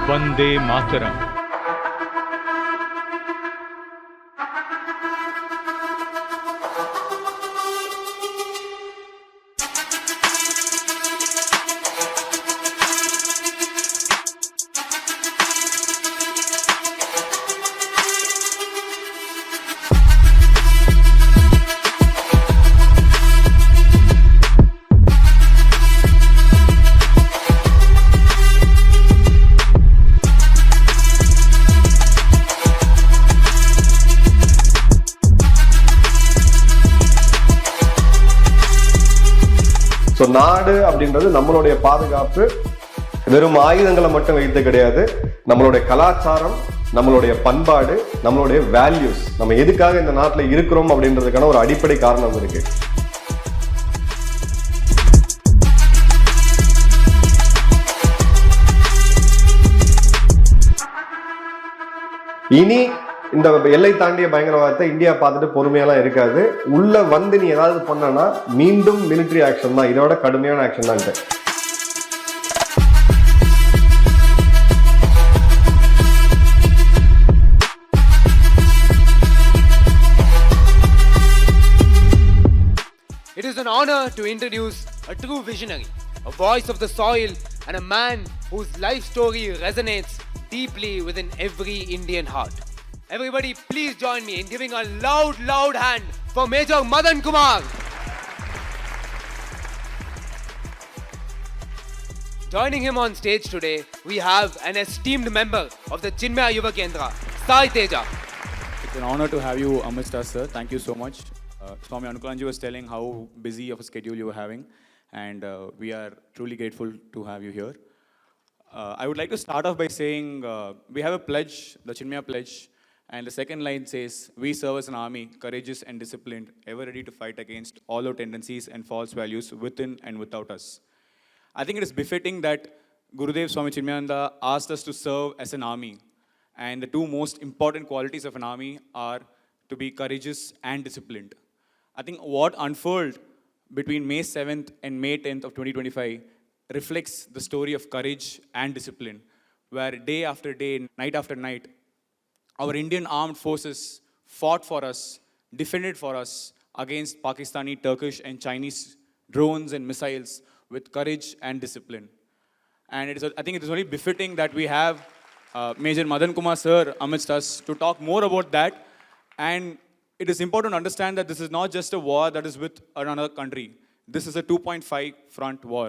Vande Mataram. So நாடு அப்படின்றது நம்மளுடைய பாதுகாப்பு வெறும் ஆயுதங்களை மட்டும் வைத்து கிடையாது. நம்மளுடைய கலாச்சாரம், நம்மளுடைய பண்பாடு, நம்மளுடைய வேல்யூஸ், நம்ம எதுக்காக இந்த நாட்டில் இருக்கிறோம் அப்படின்றதுக்கான ஒரு அடிப்படை காரணம் இருக்கு. இனி இந்த எல்லை தாண்டிய பயங்கரவாதத்தை இந்தியா பார்த்துட்டு பொறுமையெல்லாம் இருக்காது. உள்ள வந்து நீ ஏதாவது பண்ணனா மீண்டும் மிலிட்டரி ஆக்ஷன் தான், இதோட கடுமையான ஆக்ஷன் தான். It is an honor to introduce a true visionary, a voice of the soil, and a man whose life story resonates deeply within every Indian heart. Everybody, please join me in giving a loud hand for Major Madhan Kumar. Joining him on stage today, we have an esteemed member of the Chinmaya Yuva Kendra, Sai Teja. It's an honor to have you amidst us, sir. Thank you so much. Swami Anukulanji was telling how busy of a schedule you were having, and we are truly grateful to have you here. I would like to start off by saying we have a pledge, the Chinmaya pledge, and the second line says, "We serve as an army, courageous and disciplined, ever ready to fight against all our tendencies and false values within and without us." I think it is befitting that Gurudev Swami Chinmayananda asked us to serve as an army. And the two most important qualities of an army are to be courageous and disciplined. I think what unfurled between May 7th and May 10th of 2025 reflects the story of courage and discipline, where day after day, night after night, our Indian armed forces fought for us, defended for us against Pakistani, Turkish and Chinese drones and missiles with courage and discipline. And I think it is only befitting that we have Major Madhan Kumar sir amidst us to talk more about that. And it is important to understand that this is not just a war that is with another country. This is a 2.5 front war,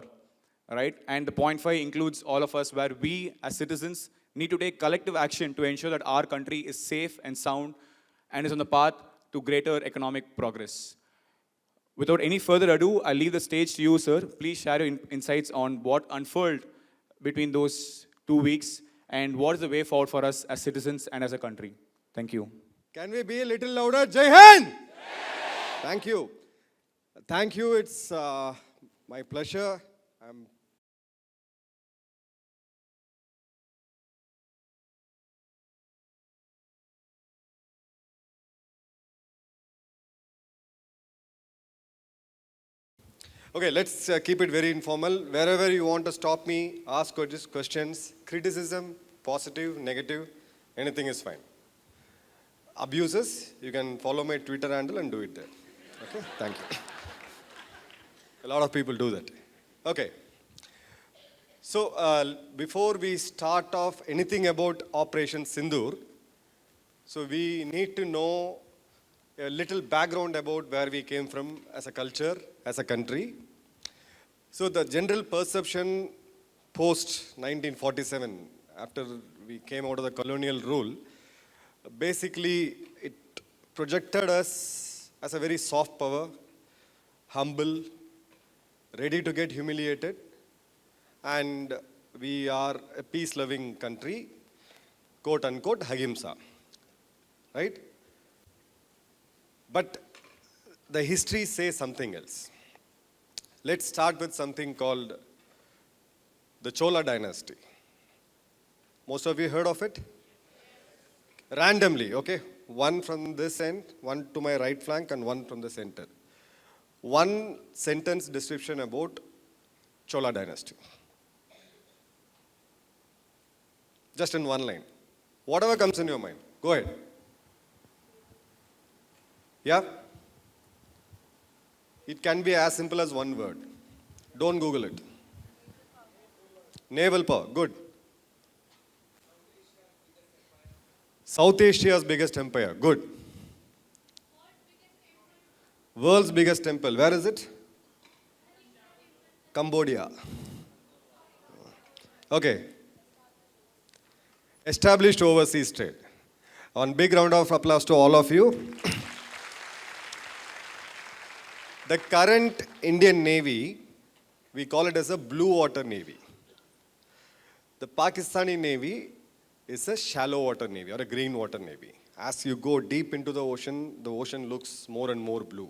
right? And the 0.5 includes all of us, where we as citizens need to take collective action to ensure that our country is safe and sound and is on the path to greater economic progress. Without any further ado, I'll leave the stage to you, sir. Please share your insights on what unfurled between those 2 weeks and what is the way forward for us as citizens and as a country. Thank you. Can we be a little louder? Jai Hind! Thank you. Thank you. It's my pleasure. Okay, let's keep it very informal. Wherever you want to stop me, ask questions, criticism, positive, negative, anything is fine. Abuses, you can follow my Twitter handle and do it there. Okay, thank you. A lot of people do that. Okay. So, before we start off anything about Operation Sindur, so we need to know a little background about where we came from as a culture, as a country. So the general perception post 1947, after we came out of the colonial rule, basically it projected us as a very soft power, humble, ready to get humiliated, and we are a peace-loving country, quote unquote, Ahimsa, right? But the history says something else. Let's start with something called the Chola dynasty. Most of you heard of it? Randomly, okay? One from this end, one to my right flank, and one from the center. One sentence description about Chola dynasty. Just in one line. Whatever comes in your mind. Go ahead. Yeah? It can be as simple as one word. Don't Google it. Naval power. Good. South Asia's biggest empire. Good. World's biggest temple. Where is it? Cambodia. Okay. Established overseas trade. One big round of applause to all of you. The current Indian Navy, we call it as a blue water navy. The Pakistani Navy is a shallow water navy or a green water navy. As you go deep into the ocean looks more and more blue.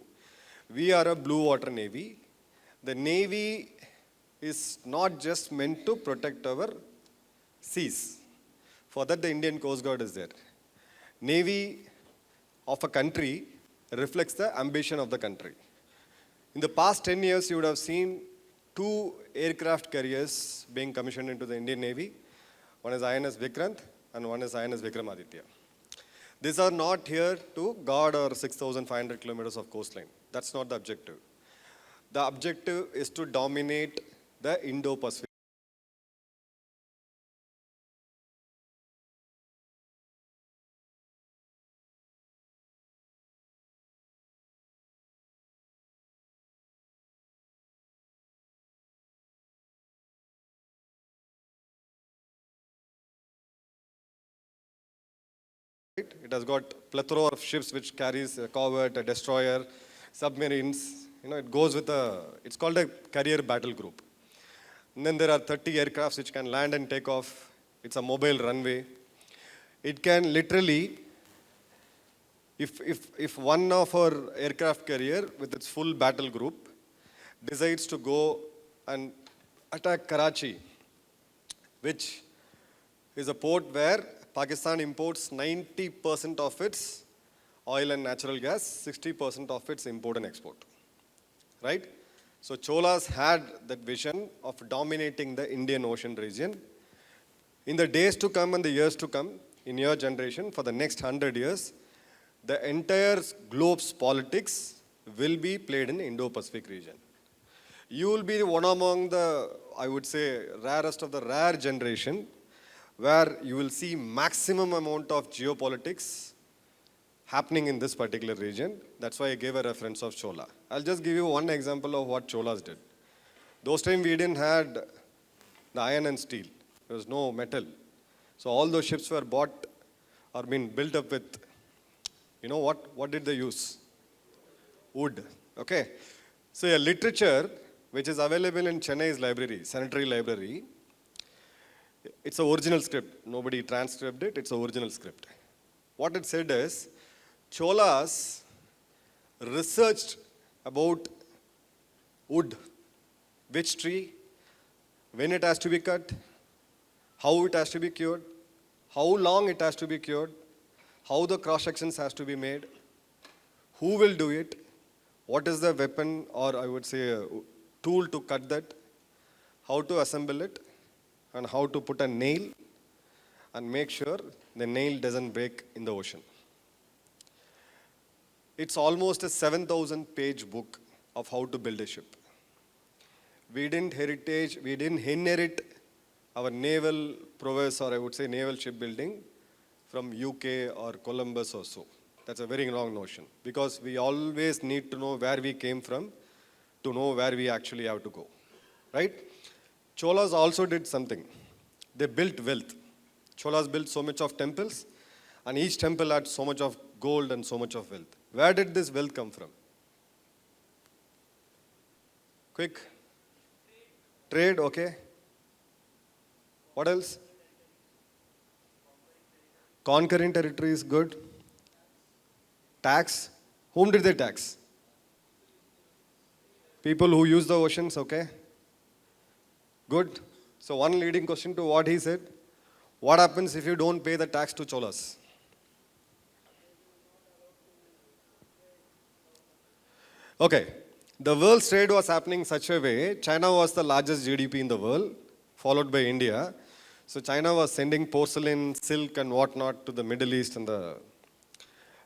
We are a blue water navy. The navy is not just meant to protect our seas. For that, the Indian Coast Guard is there. Navy of a country reflects the ambition of the country. In the past 10 years, you would have seen 2 aircraft carriers being commissioned into the Indian Navy. One is INS Vikrant and one is INS Vikramaditya. These are not here to guard our 6,500 kilometers of coastline. That's not the objective. The objective is to dominate the Indo-Pacific. It has got plethora of ships which carries a corvette, a destroyer, submarines. It goes with it's called a carrier battle group. And then there are 30 aircrafts which can land and take off. It's a mobile runway. It can literally, if one of our aircraft carrier with its full battle group decides to go and attack Karachi, which is a port where Pakistan imports 90% of its oil and natural gas, 60% of its import and export. Right? So Cholas had that vision of dominating the Indian Ocean region. In the days to come and the years to come, in your generation, for the next 100 years, the entire globe's politics will be played in the Indo-Pacific region. You will be one among the, I would say, rarest of the rare generation where you will see maximum amount of geopolitics happening in this particular region. That's why I gave a reference of Chola. I'll just give you one example of what Cholas did. Those times we didn't had the iron and steel. There was no metal. So all those ships were bought or been built up with, what did they use? Wood. Okay. So a literature which is available in Chennai's library, sanitary library, it's an original script. Nobody transcribed it. It's an original script. What it said is, Cholas researched about wood, which tree, when it has to be cut, how it has to be cured, how long it has to be cured, how the cross sections has to be made, who will do it, what is the weapon or I would say a tool to cut that, how to assemble it, and how to put a nail and make sure the nail doesn't break in the ocean. It's almost a 7,000-page book of how to build a ship. We didn't inherit our naval prowess or I would say naval shipbuilding from UK or Columbus or so. That's a very wrong notion because we always need to know where we came from to know where we actually have to go, right? Cholas also did something. They built wealth. Cholas built so much of temples, and each temple had so much of gold and so much of wealth. Where did this wealth come from? Quick. Trade, okay. What else? Conquering territory is good. Tax. Whom did they tax? People who use the oceans, okay. Good. So one leading question to what he said. What happens if you don't pay the tax to Cholas? Okay. The world's trade was happening such a way. China was the largest GDP in the world, followed by India. So China was sending porcelain, silk and whatnot to the Middle East and the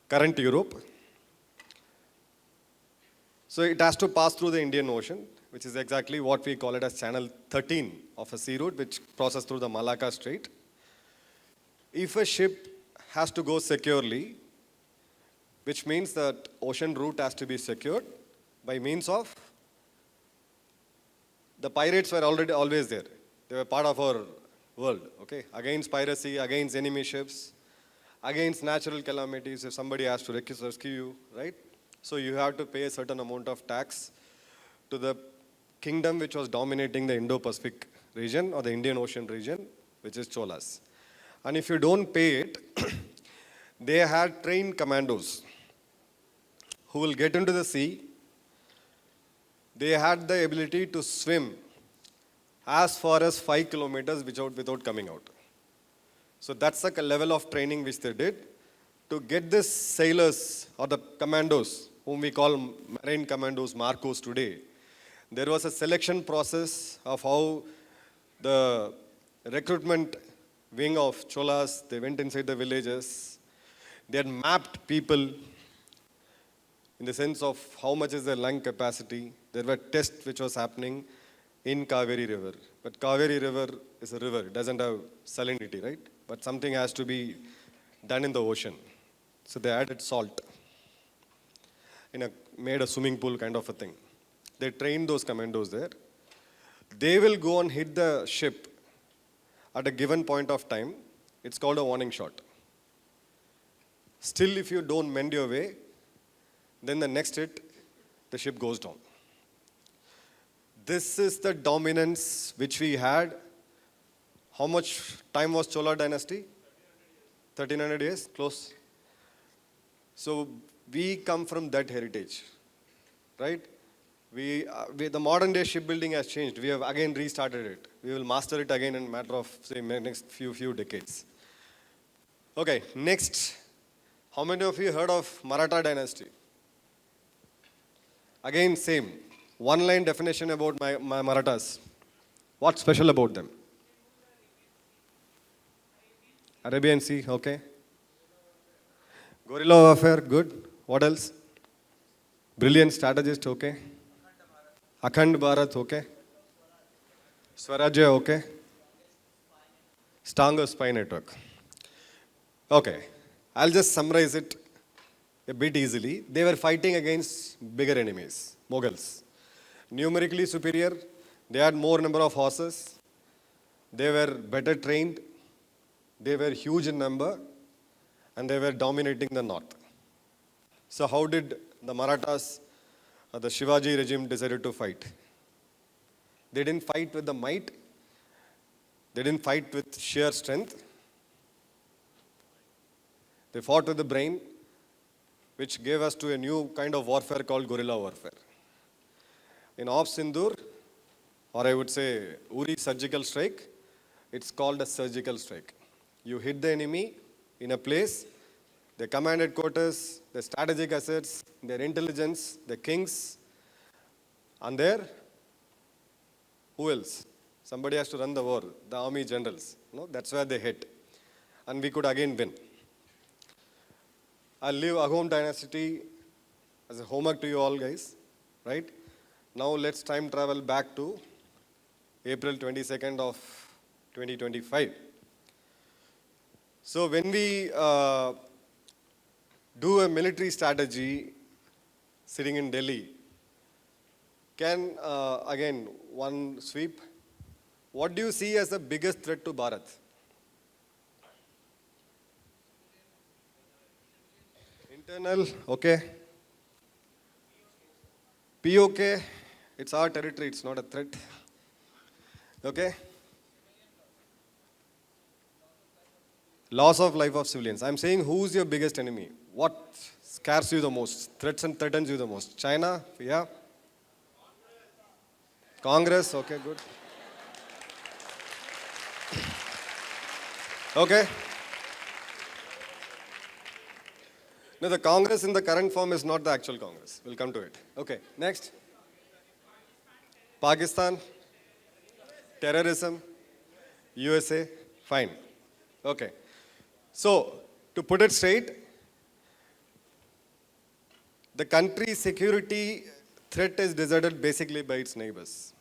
current Europe. So it has to pass through the Indian Ocean, which is exactly what we call it as Channel 13 of a sea route, which crosses through the Malacca Strait. If a ship has to go securely, which means that ocean route has to be secured by means of, the pirates were already always there. They were part of our world, okay? Against piracy, against enemy ships, against natural calamities, if somebody has to rescue you, right? So you have to pay a certain amount of tax to the kingdom which was dominating the Indo-Pacific region or the Indian Ocean region, which is Cholas. And if you don't pay it, they had trained commandos who will get into the sea. They had the ability to swim as far as 5 kilometers without coming out. So that's the level of training which they did to get these sailors or the commandos, whom we call marine commandos, Marcos today. There was a selection process of how the recruitment wing of Cholas, they went inside the villages. They had mapped people in the sense of how much is their lung capacity. There were tests which was happening in Kaveri River. But Kaveri River is a river. It doesn't have salinity, right? But something has to be done in the ocean. So they added salt. Made a swimming pool kind of a thing. They trained those commandos there. They will go and hit the ship at a given point of time. It's called a warning shot. Still, if you don't mend your way, then the next hit, the ship goes down. This is the dominance which we had. How much time was Chola dynasty? 1300 years, close. So we come from that heritage, right? The modern day shipbuilding has changed. We have again restarted it. We will master it again in a matter of, say, next few decades. Okay, next. How many of you heard of Maratha dynasty? Again, same. One-line definition about my Marathas. What's special about them? Arabian Sea, okay. Guerrilla warfare, good. What else? Brilliant strategist, okay. Akhand Bharat, okay. Swarajya, okay. Stronger spy network. Okay, I'll just summarize it a bit easily. They were fighting against bigger enemies, Mughals. Numerically superior, they had more number of horses, they were better trained, they were huge in number, and they were dominating the north. So how did the Marathas, the Shivaji regime decided to fight? They didn't fight with the might, they didn't fight with sheer strength. They fought with the brain, which gave us to a new kind of warfare called guerrilla warfare. In Sindur, or I would say Uri surgical strike, it's called a surgical strike. You hit the enemy in a place, their command headquarters, their strategic assets, their intelligence, their kings, and who else? Somebody has to run the war, the army generals. No, that's where they hit. And we could again win. I'll leave Ahom dynasty as a homework to you all guys, right? Now let's time travel back to April 22nd of 2025. So when we do a military strategy sitting in Delhi, can, again, one sweep, what do you see as the biggest threat to Bharat? Internal, okay. POK, it's our territory, it's not a threat. Okay? Loss of life of civilians. I'm saying who's your biggest enemy? What scares you the most? Threats and threatens you the most? China? Yeah. Congress? Okay, good. Okay. No, the Congress in the current form is not the actual Congress. We'll come to it. Okay, next. Pakistan, terrorism, USA, Fine. Okay. So, to put it straight, the country's security threat is decided basically by its neighbors.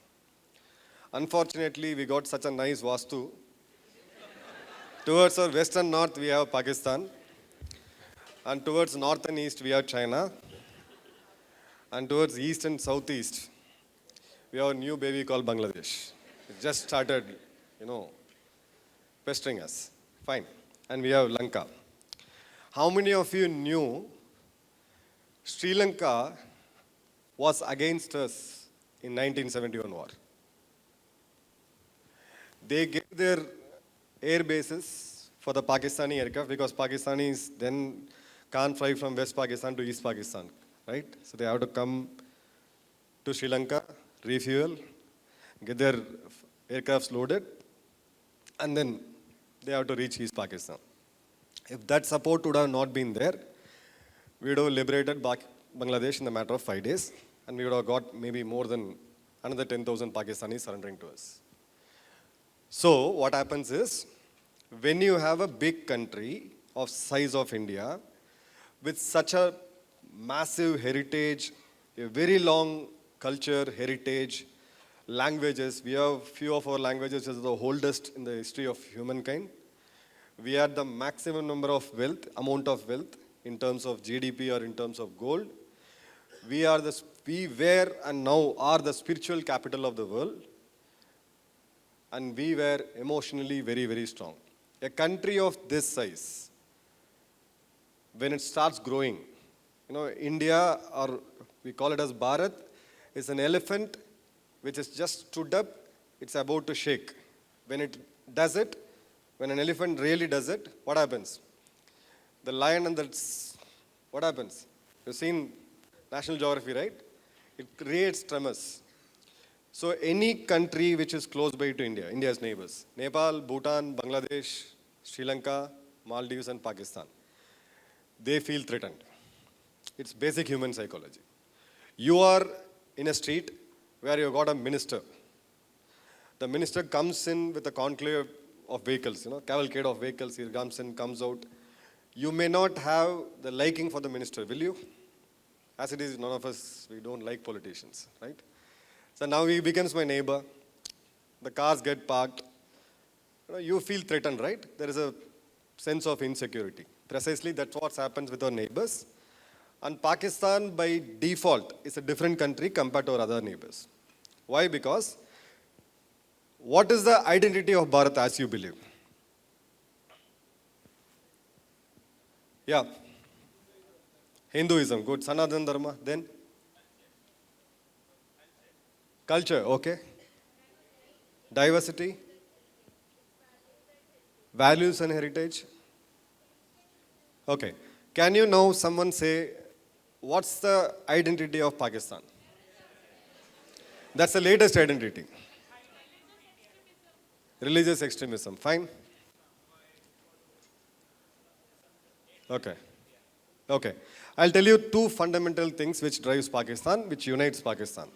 Unfortunately, we got such a nice vastu. Towards our west and north, we have Pakistan. And towards north and east, we have China. And towards east and southeast, we have a new baby called Bangladesh. It just started, pestering us. Fine. And we have Lanka. How many of you knew Sri Lanka was against us in 1971 war? They gave their air bases for the Pakistani aircraft because Pakistanis then can't fly from West Pakistan to East Pakistan, right? So they have to come to Sri Lanka, refuel, get their aircrafts loaded, and then they have to reach East Pakistan. If that support would have not been there, we would have liberated Bangladesh in a matter of 5 days, and we would have got maybe more than another 10,000 Pakistanis surrendering to us. So what happens is, when you have a big country of size of India, with such a massive heritage, a very long culture, heritage, languages, we have few of our languages as the oldest in the history of humankind. We had the maximum number of amount of wealth in terms of GDP or in terms of gold. We were and now are the spiritual capital of the world. And we were emotionally very, very strong. A country of this size, when it starts growing, India, or we call it as Bharat, is an elephant which has just stood up, it's about to shake. When it does it, when an elephant really does it, what happens? The lion and what happens? You've seen National Geography, right? It creates tremors. So any country which is close by to India, India's neighbors, Nepal, Bhutan, Bangladesh, Sri Lanka, Maldives and Pakistan, they feel threatened. It's basic human psychology. You are in a street where you've got a minister. The minister comes in with a conclave of vehicles, cavalcade of vehicles, he comes in, comes out. You may not have the liking for the minister, will you? As it is, none of us, we don't like politicians, right? So now he becomes my neighbor. The cars get parked. You feel threatened, right? There is a sense of insecurity. Precisely that's what happens with our neighbors. And Pakistan, by default, is a different country compared to our other neighbors. Why? Because what is the identity of Bharat as you believe? Yeah. Hinduism, good. Sanatana Dharma, then? Culture, okay. Diversity. Values and heritage. Okay. Can you now someone say, what's the identity of Pakistan? That's the latest identity. Religious extremism, fine. Okay. Okay. I'll tell you two fundamental things which drives Pakistan, which unites Pakistan.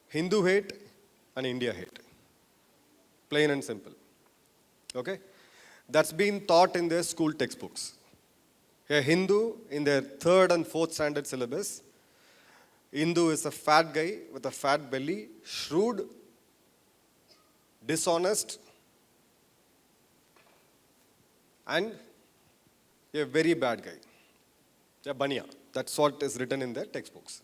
Hindu hate and India hate. Plain and simple. Okay? That's been taught in their school textbooks. A Hindu in their 3rd and 4th standard syllabus, Hindu is a fat guy with a fat belly, shrewd, dishonest, and a very bad guy. A bania. That's what is written in their textbooks.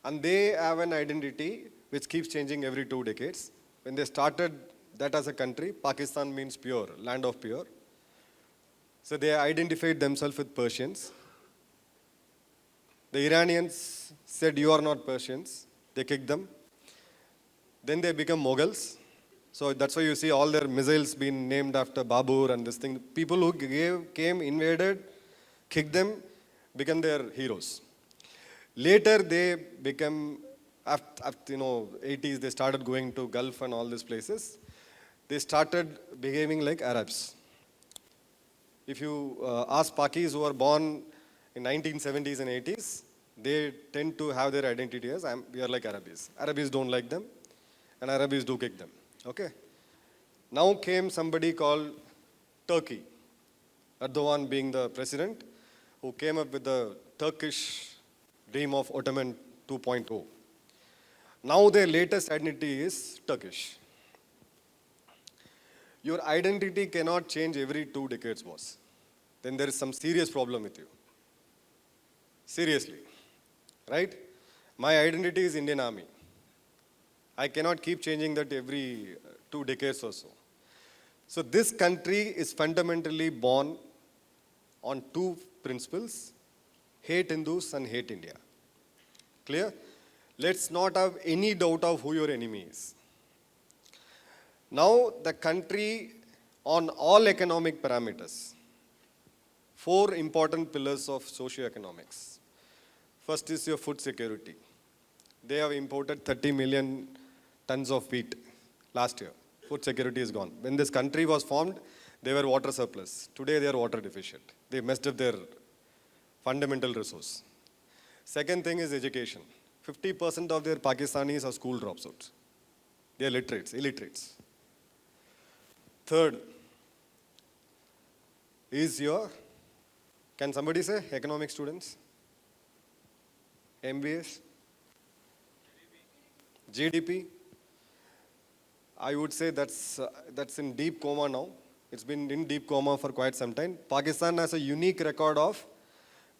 And they have an identity which keeps changing every 2 decades. When they started that as a country, Pakistan means pure, land of pure. So they identified themselves with Persians. The Iranians said, you are not Persians. They kicked them. Then they become Mughals. So that's why you see all their missiles being named after Babur and this thing. People who came, invaded, kicked them, become their heroes. Later they become, after 80s, they started going to Gulf and all these places. They started behaving like Arabs. If you ask Pakis who were born in 1970s and 80s, they tend to have their identity as we are like Arabis. Arabis don't like them, and Arabis do kick them. Okay? Now came somebody called Turkey, Erdogan being the president, who came up with the Turkish dream of Ottoman 2.0. Now their latest identity is Turkish. Your identity cannot change every 2 decades, boss. Then there is some serious problem with you. Seriously, right? My identity is Indian Army. I cannot keep changing that every 2 decades or so. So this country is fundamentally born on 2 principles: hate Hindus and hate India. Clear? Let's not have any doubt of who your enemy is. Now the country, on all economic parameters, 4 important pillars of socio-economics. First is your food security. They have imported 30 million tons of wheat last year. Food security is gone. When this country was formed, they were water surplus. Today they are water deficient. They messed up their fundamental resource. Second thing is education. 50% of their Pakistanis are school dropouts. They are illiterates. Third is your, can somebody say, economic students? MBAs? GDP? I would say that's in deep coma now. It's been in deep coma for quite some time. Pakistan has a unique record of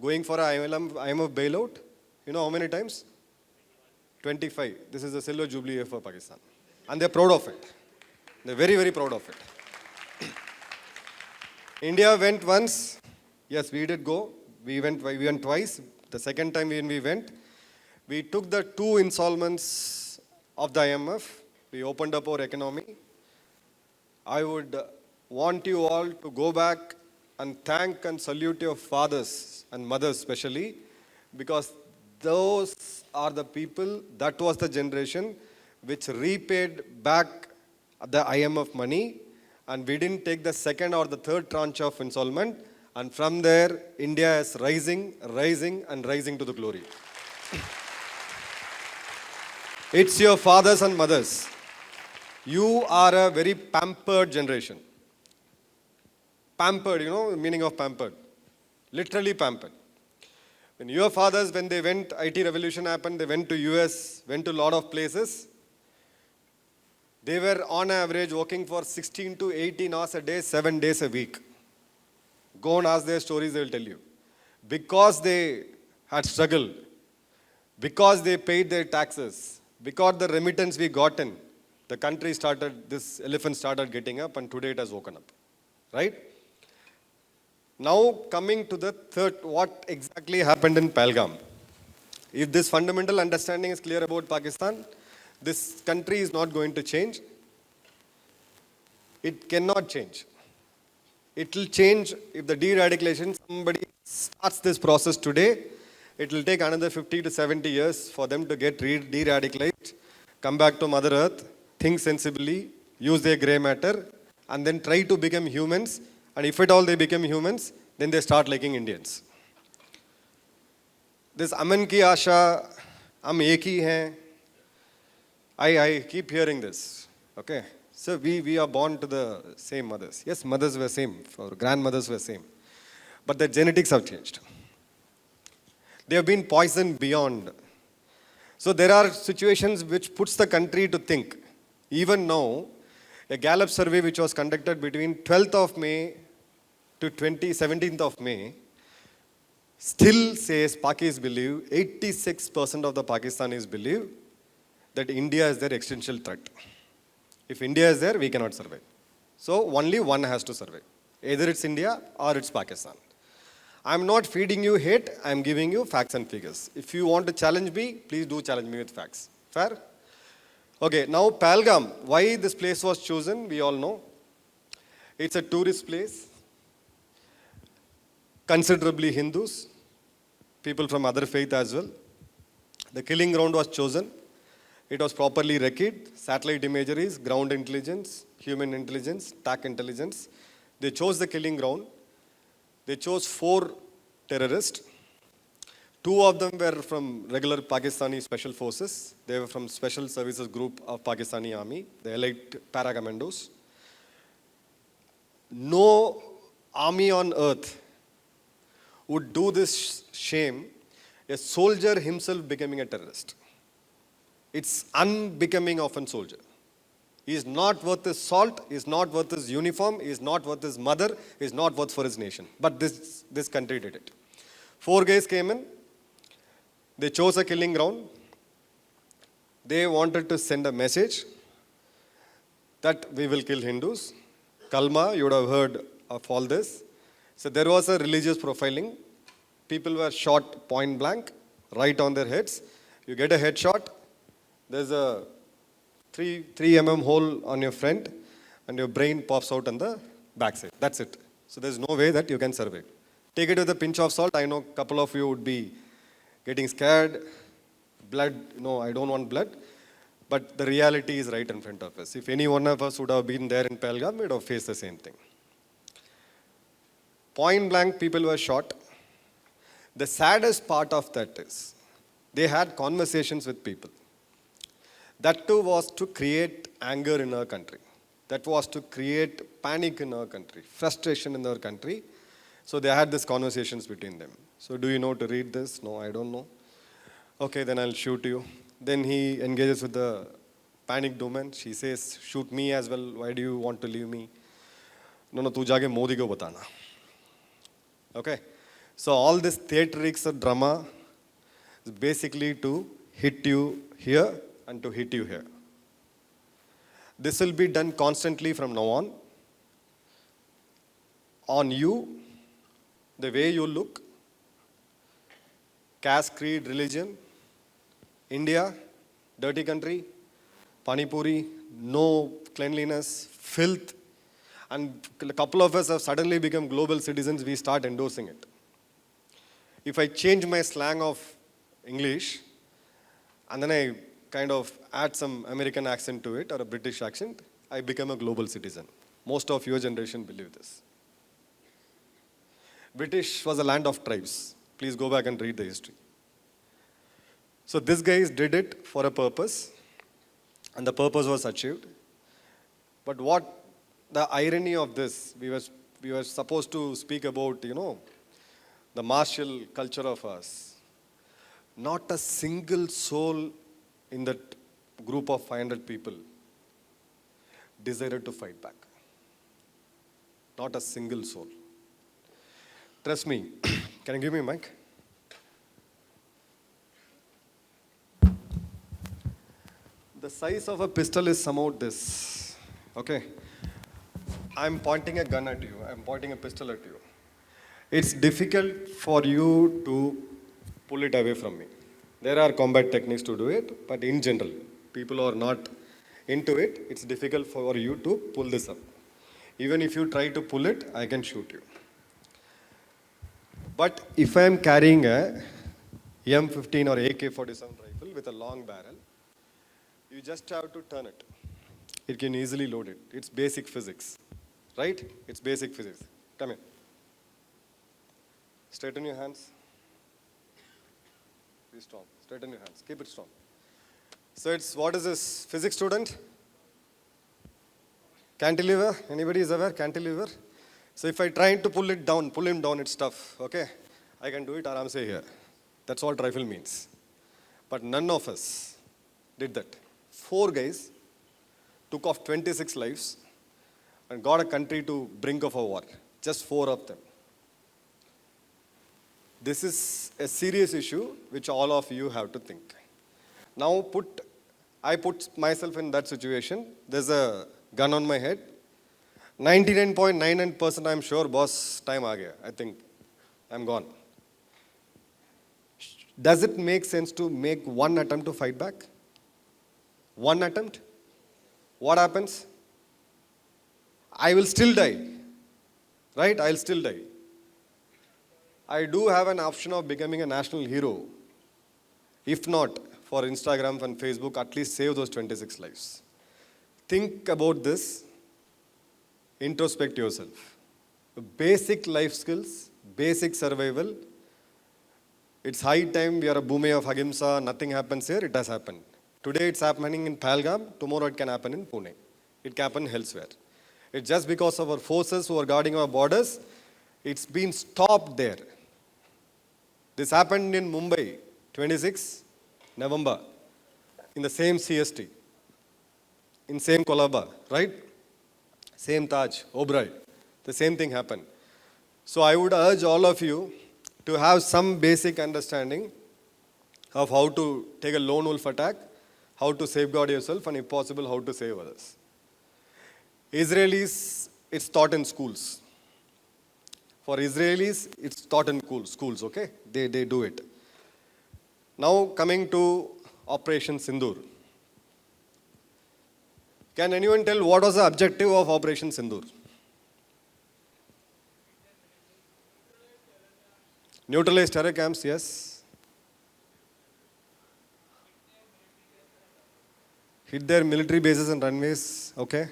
going for a IMF bailout. You know how many times? 25. This is a silver jubilee year for Pakistan. And they're proud of it. They're very, very proud of it. India went once. Yes, we did go. We went twice. The second time when we went, we took the 2 installments of the IMF. We opened up our economy. I would want you all to go back and thank and salute your fathers and mothers especially, because those are the people, that was the generation which repaid back the IMF money, and we didn't take the second or the third tranche of installment, and from there India is rising to the glory. It's your fathers and mothers. You are a very pampered generation. Pampered, you know the meaning of pampered. Literally pampered. When your fathers, when they went, IT revolution happened, they went to US, went to a lot of places. They were on average working for 16 to 18 hours a day, 7 days a week. Go and ask their stories, they will tell you. Because they had struggled, because they paid their taxes, because the remittance we got in, the country started, this elephant started getting up, and today it has woken up. Right? Now coming to the third, what exactly happened in Palgam. If this fundamental understanding is clear about Pakistan, this country is not going to change. It cannot change. It will change if the de-radicalization, somebody starts this process today, it will take another 50 to 70 years for them to get de-radicalized, come back to Mother Earth, think sensibly, use their grey matter, and then try to become humans. And if at all they become humans, then they start liking Indians. This Aman ki Asha, hum ek hi hain. I keep hearing this. Okay. So we are born to the same mothers. Yes, mothers were same, our grandmothers were same. But the genetics have changed. They have been poisoned beyond. So there are situations which puts the country to think. Even now, a Gallup survey which was conducted between 12th of May to 17th of May still says Pakis believe, 86% of the Pakistanis believe that India is their existential threat. If India is there, we cannot survive. So only one has to survive. Either it's India or it's Pakistan. I'm not feeding you hate, I'm giving you facts and figures. If you want to challenge me, please do challenge me with facts. Fair? Okay, now Palgam, why this place was chosen, we all know. It's a tourist place. Considerably Hindus, people from other faith as well. The killing ground was chosen. It was properly recce, satellite imageries, ground intelligence, human intelligence, TAC intelligence. They chose the killing ground. They chose 4 terrorists. 2 of them were from regular Pakistani special forces. They were from special services group of Pakistani army, the elite para commandos. no army on earth would do this shame, a soldier himself becoming a terrorist. It's unbecoming of a soldier. He is not worth his salt, he is not worth his uniform, he is not worth his mother, he is not worth for his nation. But this country did it. 4 guys came in, they chose a killing ground. They wanted to send a message that we will kill Hindus. Kalma, you would have heard of all this. So there was a religious profiling. People were shot point blank, right on their heads. You get a headshot, there's a 3 mm hole on your front, and your brain pops out on the backside. That's it. So there's no way that you can survive. Take it with a pinch of salt. I know a couple of you would be getting scared. Blood, no, I don't want blood. But the reality is right in front of us. If any one of us would have been there in Palgam, we would have faced the same thing. Point blank, people were shot. The saddest part of that is, they had conversations with people. That too was to create anger in our country. That was to create panic in our country, frustration in our country. So they had these conversations between them. So do you know to read this? No, I don't know. Okay, then I'll shoot you. Then he engages with the panicked woman. She says, shoot me as well. Why do you want to leave me? No, tu jaake Modi ko batana. Okay. So all this theatrics of drama is basically to hit you here and to hit you here. This will be done constantly from now on. On you, the way you look, caste, creed, religion, India, dirty country, Panipuri, no cleanliness, filth, and a couple of us have suddenly become global citizens, we start endorsing it. If I change my slang of English, and then I kind of add some American accent to it, or a British accent, I become a global citizen. Most of your generation believe this. British was a land of tribes. Please go back and read the history. So these guys did it for a purpose, and the purpose was achieved. But what the irony of this, we were supposed to speak about, the martial culture of us. Not a single soul in that group of 500 people decided to fight back. Not a single soul. Trust me. Can you give me a mic? The size of a pistol is somehow this. Okay? I'm pointing a gun at you. I'm pointing a pistol at you. It's difficult for you to pull it away from me. There are combat techniques to do it, but in general, people who are not into it, it's difficult for you to pull this up. Even if you try to pull it, I can shoot you. But if I am carrying a M15 or AK-47 rifle with a long barrel, you just have to turn it. It can easily load it. It's basic physics, right? It's basic physics. Come here. Straighten your hands. Be strong. Straighten your hands. Keep it strong. So it's, what is this? Physics student? Cantilever? Anybody is aware? Cantilever? So if I try to pull him down, it's tough. Okay? I can do it aram se here. That's what rifle means. But none of us did that. 4 guys took off 26 lives and got a country to brink of a war. Just 4 of them. This is a serious issue which all of you have to think. Now I put myself in that situation. There's a gun on my head. 99.99% I'm sure, boss, time aa gaya. I think I'm gone. Does it make sense to make one attempt to fight back? One attempt? What happens? I will still die. Right? I'll still die. I do have an option of becoming a national hero. If not, for Instagram and Facebook, at least save those 26 lives. Think about this. Introspect yourself. Basic life skills, basic survival. It's high time we are a bhumi of ahimsa, nothing happens here, it has happened. Today it's happening in Palgam, tomorrow it can happen in Pune. It can happen elsewhere. It's just because of our forces who are guarding our borders, it's been stopped there. This happened in Mumbai, 26 November, in the same CST, in same Colaba, right? Same Taj, Oberoi. The same thing happened. So I would urge all of you to have some basic understanding of how to take a lone wolf attack, how to safeguard yourself, and if possible, how to save others. Israelis, it's taught in schools. For Israelis, it's taught in schools, okay? They do it. Now coming to Operation Sindur. Can anyone tell what was the objective of Operation Sindur? Neutralize terror camps, yes. Hit their military bases and runways, okay.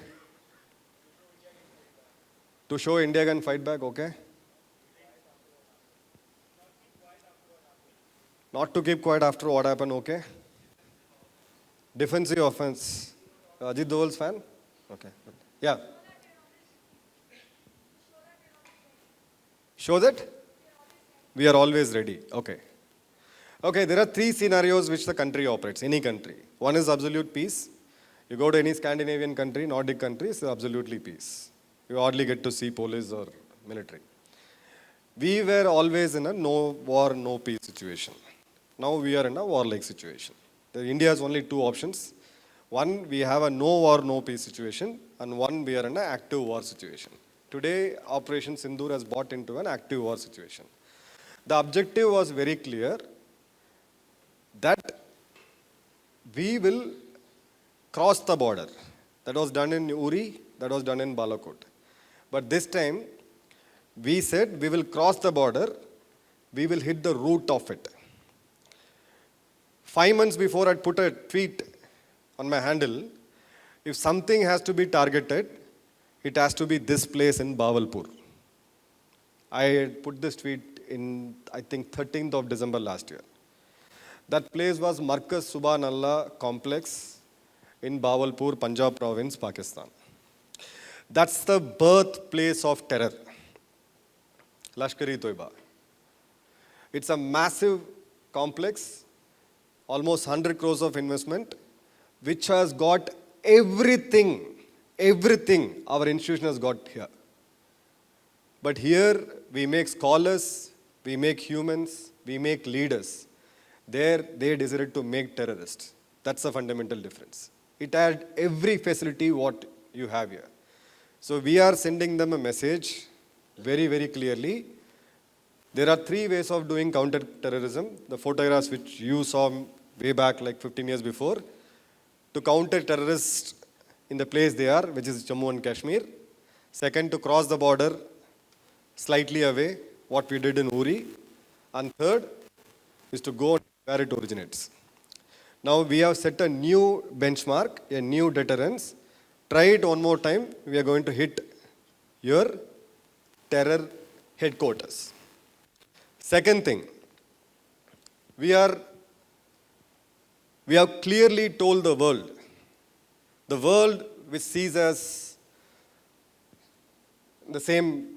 To show India can fight back, okay. Not to keep quiet after what happened, okay. Defensive offense. Ajit Doval's fan? Okay. Yeah. Show that? We are always ready. Okay. Okay, there are three scenarios which the country operates, any country. One is absolute peace. You go to any Scandinavian country, Nordic country, it's absolutely peace. You hardly get to see police or military. We were always in a no war, no peace situation. Now we are in a warlike situation. India has only two options. One, we have a no war, no peace situation, and one, we are in an active war situation. Today, Operation Sindur has brought into an active war situation. The objective was very clear that we will cross the border. That was done in Uri, that was done in Balakot. But this time, we said we will cross the border, we will hit the root of it. 5 months before, I put a tweet on my handle, if something has to be targeted, it has to be this place in Bawalpur. I put this tweet in, I think, 13th of December last year. That place was Markaz Subhanallah complex in Bawalpur, Punjab province, Pakistan. That's the birthplace of terror. Lashkar-e-Toiba. It's a massive complex, almost 100 crores of investment, which has got everything our institution has got here. But here we make scholars, we make humans, we make leaders. There they decided to make terrorists. That's a fundamental difference. It had every facility what you have here. So we are sending them a message very, very clearly. There are three ways of doing counter-terrorism. The photographs which you saw way back like 15 years before. To counter terrorists in the place they are, which is Jammu and Kashmir. Second, to cross the border slightly away, what we did in Uri. And third is to go where it originates. Now we have set a new benchmark, a new deterrence. Try it one more time. We are going to hit your terror headquarters. Second thing, we have clearly told the world which sees us the same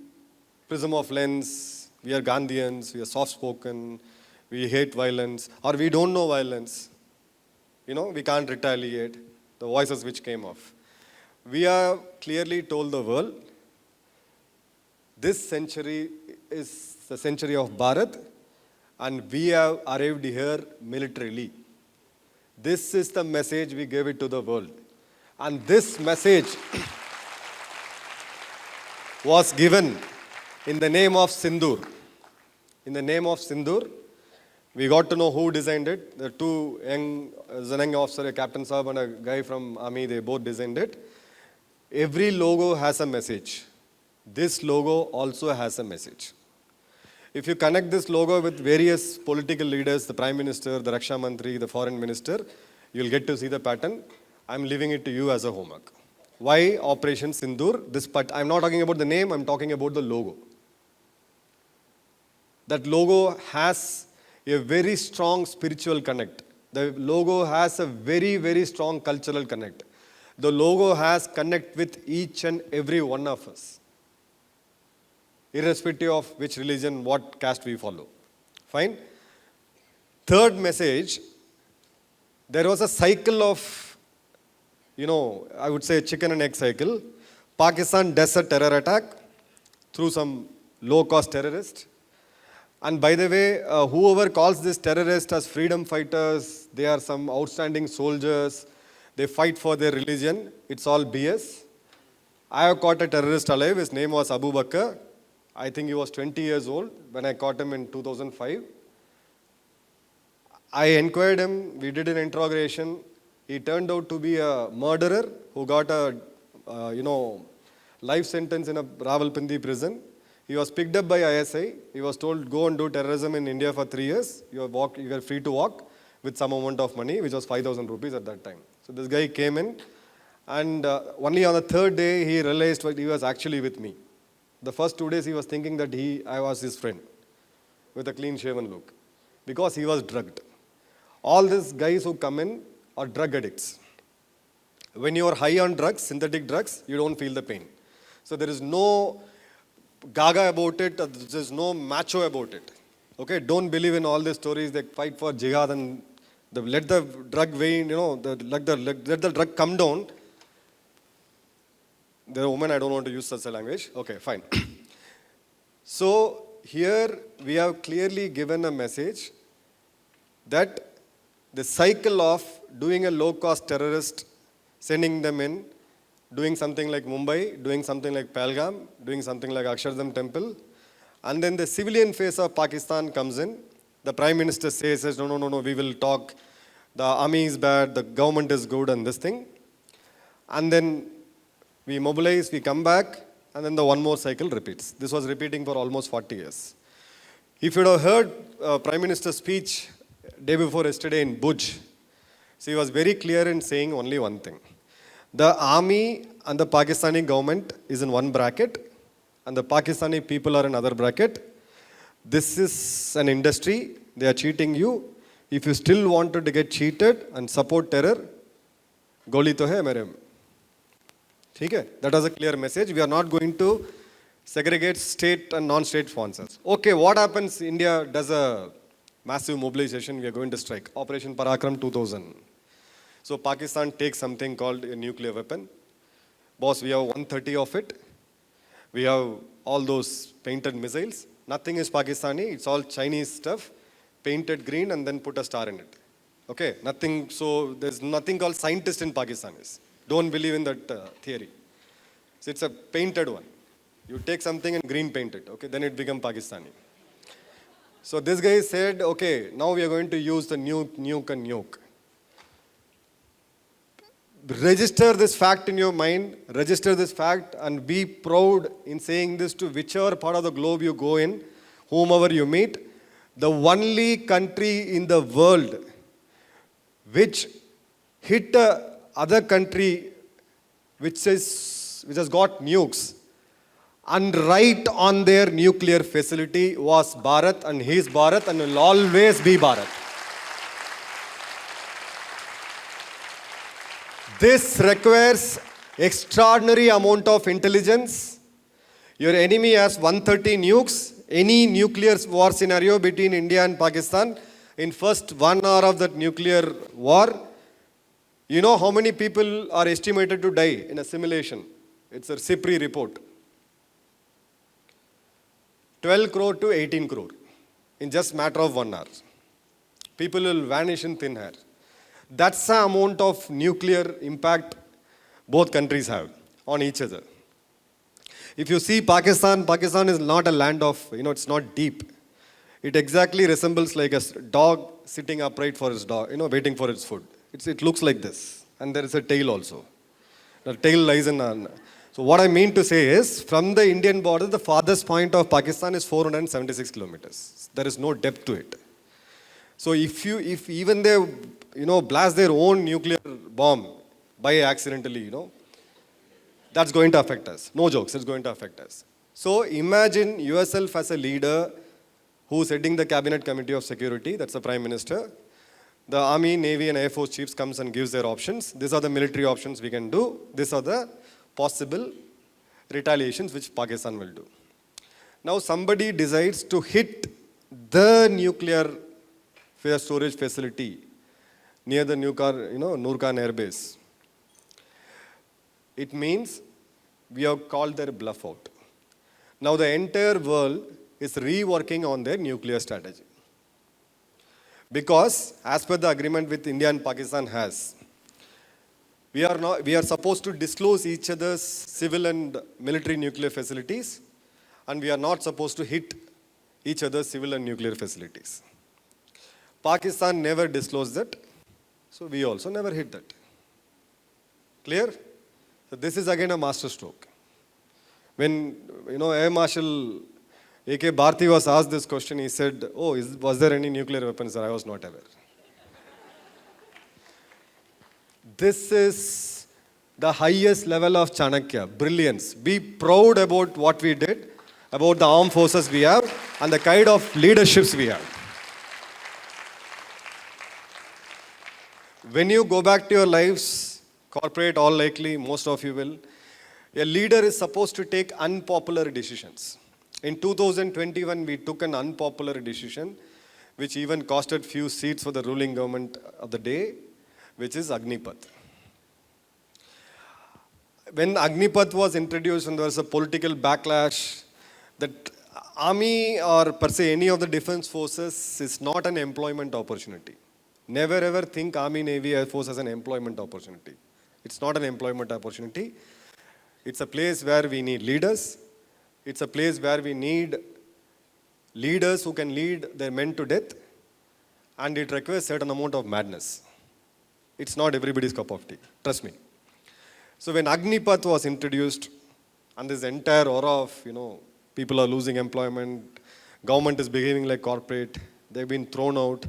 prism of lens, we are Gandhians, we are soft-spoken, we hate violence, or we don't know violence. You know, we can't retaliate, the voices which came off. We have clearly told the world, this century is the century of Bharat, and we have arrived here militarily. This is the message we gave it to the world. And this message was given in the name of Sindur. In the name of Sindur, we got to know who designed it. The two young officer, a Captain Saab and a guy from Army, they both designed it. Every logo has a message. This logo also has a message. If you connect this logo with various political leaders, the Prime Minister, the Raksha Mantri, the Foreign Minister, you'll get to see the pattern. I'm leaving it to you as a homework. Why Operation Sindur? I'm not talking about the name, I'm talking about the logo. That logo has a very strong spiritual connect. The logo has a very, very strong cultural connect. The logo has connect with each and every one of us, irrespective of which religion, what caste we follow. Fine? Third message, there was a cycle of, I would say chicken and egg cycle. Pakistan does a terror attack through some low-cost terrorist. And by the way, whoever calls this terrorist as freedom fighters, they are some outstanding soldiers, they fight for their religion, it's all BS. I have caught a terrorist alive, his name was Abu Bakr. I think he was 20 years old when I caught him in 2005. I inquired him, we did an interrogation. He turned out to be a murderer who got a, life sentence in a Rawalpindi prison. He was picked up by ISI. He was told, go and do terrorism in India for 3 years. You are free to walk with some amount of money, which was 5,000 rupees at that time. So this guy came in, and only on the third day, he realized that he was actually with me. The first 2 days, he was thinking that I was his friend with a clean-shaven look because he was drugged. All these guys who come in are drug addicts. When you are high on drugs, synthetic drugs, you don't feel the pain. So there is no gaga about it, there's no macho about it. Okay, don't believe in all these stories, they fight for jihad and let the drug wane, let the drug come down. They're a woman, I don't want to use such a language. Okay, fine. So here we have clearly given a message that the cycle of doing a low-cost terrorist, sending them in, doing something like Mumbai, doing something like Palgam, doing something like Akshardham Temple, and then the civilian face of Pakistan comes in. The Prime Minister says, no, we will talk. The army is bad, the government is good, and this thing. And then we mobilize, we come back, and then the one more cycle repeats. This was repeating for almost 40 years. If you would have heard Prime Minister's speech day before yesterday in Bhuj, so he was very clear in saying only one thing. The army and the Pakistani government is in one bracket, and the Pakistani people are in another bracket. This is an industry, they are cheating you. If you still wanted to get cheated and support terror, goli to hai mere. Okay? That was a clear message. We are not going to segregate state and non-state sponsors. Okay, what happens? India does a massive mobilization. We are going to strike. Operation Parakram 2000. So Pakistan takes something called a nuclear weapon. Boss, we have 130 of it. We have all those painted missiles. Nothing is Pakistani. It's all Chinese stuff. Painted green and then put a star in it. Okay, nothing. So there's nothing called scientist in Pakistanis. Don't believe in that theory. So it's a painted one. You take something and green paint it. Okay, then it becomes Pakistani. So this guy said, okay, now we are going to use the nuke and nuke. Register this fact in your mind, register this fact and be proud in saying this to whichever part of the globe you go in, whomever you meet. The only country in the world which hit other country which has got nukes and right on their nuclear facility was Bharat, and he is Bharat and will always be Bharat. This requires extraordinary amount of intelligence. Your enemy has 130 nukes. Any nuclear war scenario between India and Pakistan, in first 1 hour of that nuclear war, you know how many people are estimated to die in a simulation? It's a CIPRI report. 12 crore to 18 crore in just matter of 1 hour. People will vanish in thin air. That's the amount of nuclear impact both countries have on each other. If you see Pakistan is not a land of, it's not deep. It exactly resembles like a dog sitting upright for its dog, waiting for its food. It looks like this. And there is a tail also. The tail lies in. So what I mean to say is, from the Indian border, the farthest point of Pakistan is 476 kilometers. There is no depth to it. So if even they, blast their own nuclear bomb by accidentally, that's going to affect us. No jokes, it's going to affect us. So imagine yourself as a leader who's heading the Cabinet Committee of Security, that's the Prime Minister. The Army, Navy and Air Force chiefs comes and gives their options. These are the military options we can do. These are the possible retaliations which Pakistan will do. Now somebody decides to hit the nuclear storage facility near the Nurkan Air Base. It means we have called their bluff out. Now the entire world is reworking on their nuclear strategy. Because as per the agreement with India and Pakistan has, we are supposed to disclose each other's civil and military nuclear facilities, and we are not supposed to hit each other's civil and nuclear facilities. Pakistan never disclosed that, so we also never hit that. Clear? So this is again a master stroke. When Air Marshal A.K. Bharti was asked this question, he said, was there any nuclear weapons? I was not aware. This is the highest level of Chanakya, brilliance. Be proud about what we did, about the armed forces we have, and the kind of leaderships we have. When you go back to your lives, corporate, all likely, most of you will, a leader is supposed to take unpopular decisions. In 2021, we took an unpopular decision, which even costed few seats for the ruling government of the day, which is Agnipath. When Agnipath was introduced and there was a political backlash, that army or per se any of the defense forces is not an employment opportunity. Never ever think Army, Navy, Air Force as an employment opportunity. It's not an employment opportunity. It's a place where we need leaders. It's a place where we need leaders who can lead their men to death, and it requires certain amount of madness. It's not everybody's cup of tea, trust me. So when Agnipath was introduced, and this entire aura of, people are losing employment, government is behaving like corporate, they've been thrown out,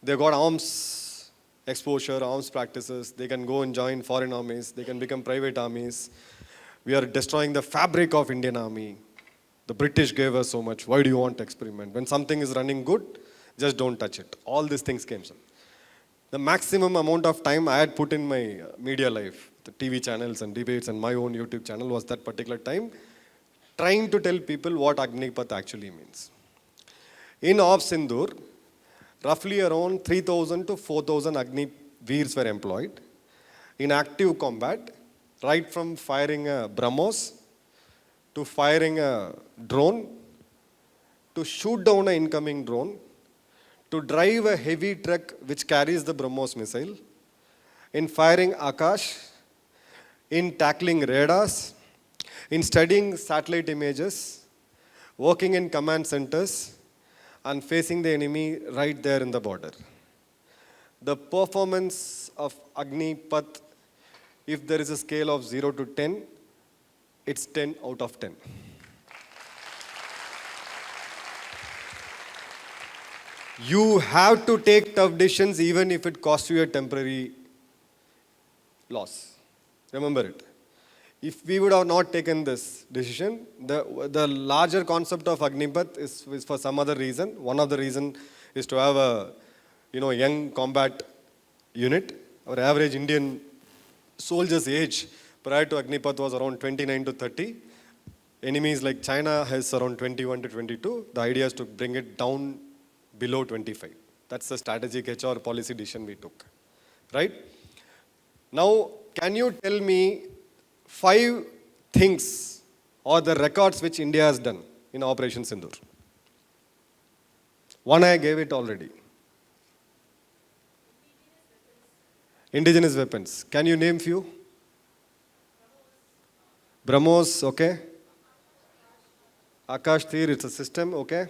they've got arms exposure, arms practices, they can go and join foreign armies, they can become private armies. We are destroying the fabric of Indian army. The British gave us so much. Why do you want to experiment? When something is running good, just don't touch it. All these things came. The maximum amount of time I had put in my media life, the TV channels and debates and my own YouTube channel, was that particular time trying to tell people what Agnipath actually means. In Sindur, roughly around 3,000 to 4,000 Agniveers were employed in active combat, right from firing a BrahMos to firing a drone, to shoot down an incoming drone, to drive a heavy truck which carries the BrahMos missile, in firing Akash, in tackling radars, in studying satellite images, working in command centers, and facing the enemy right there in the border. The performance of Agnipath, if there is a scale of 0 to 10, it's 10 out of 10. You have to take tough decisions even if it costs you a temporary loss. Remember it. If we would have not taken this decision, the larger concept of Agnipath is for some other reason. One of the reasons is to have a young combat unit. Our average Indian soldier's age prior to Agnipath was around 29 to 30. Enemies like China has around 21 to 22. The idea is to bring it down below 25. That's the strategic HR policy decision we took. Right? Now, can you tell me 5 things or the records which India has done in Operation Sindur? One I gave it already. Indigenous weapons. Can you name few? BrahMos, okay. Akash Tir, it's a system, okay.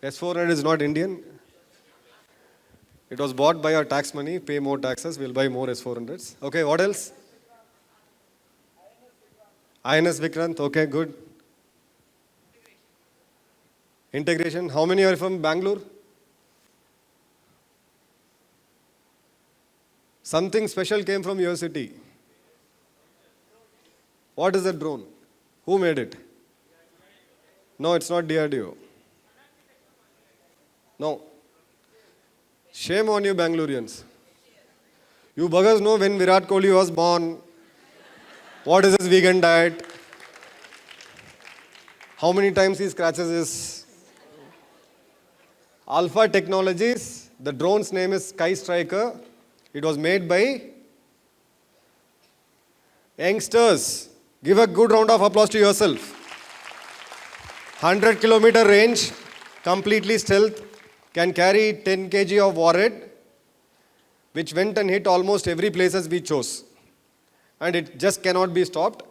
S-400 is not Indian. It was bought by our tax money, pay more taxes, we'll buy more S-400s. Okay, what else? INS Vikrant, okay, good. Integration, how many are from Bangalore? Something special came from your city. What is a drone? Who made it? No, it's not DRDO. No. Shame on you, Bangaloreans. You buggers know when Virat Kohli was born, what is his vegan diet, how many times he scratches his Alpha Technologies. The drone's name is Sky Striker. It was made by youngsters. Give a good round of applause to yourself. 100-kilometer range, completely stealth, can carry 10 kg of warhead, which went and hit almost every places we chose. And it just cannot be stopped.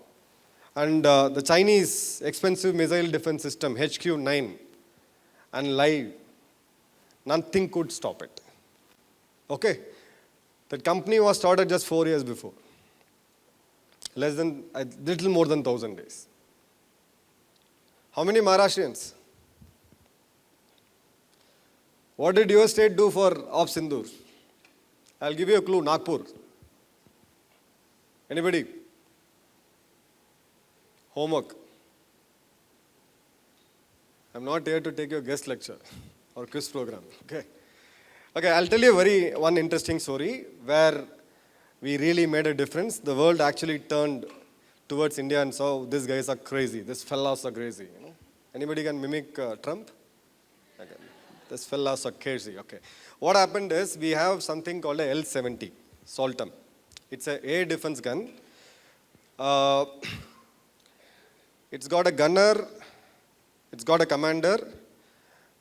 And the Chinese expensive missile defense system, HQ-9, and live, nothing could stop it. Okay? The company was started just 4 years before. Less than, a little more than 1,000 days. How many Maharashtrians? What did your state do for Op Sindur? I'll give you a clue, Nagpur. Anybody? Homework. I'm not here to take your guest lecture or quiz program. Okay. Okay, I'll tell you one interesting story where we really made a difference. The world actually turned towards India and saw these guys are crazy. These fellas are crazy. You know? Anybody can mimic Trump? Okay. These fellas are crazy. Okay. What happened is we have something called a L-70, Saltum. It's an air defense gun. It's got a gunner, it's got a commander,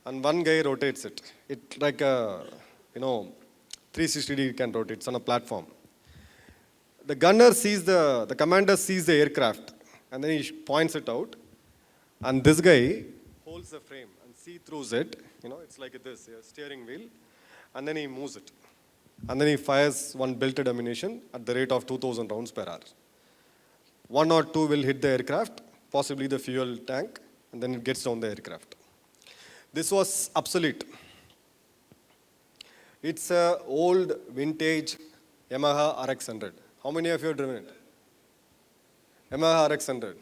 and one guy rotates it. It like a, 360 can rotate. It's on a platform. The gunner sees the commander sees the aircraft, and then he points it out, and this guy holds the frame and see-throughs it. It's like this, a steering wheel, and then he moves it. And then he fires one belted ammunition at the rate of 2,000 rounds per hour. 1 or 2 will hit the aircraft, possibly the fuel tank, and then it gets down the aircraft. This was obsolete. It's an old vintage Yamaha RX-100. How many of you have driven it? Yamaha RX-100.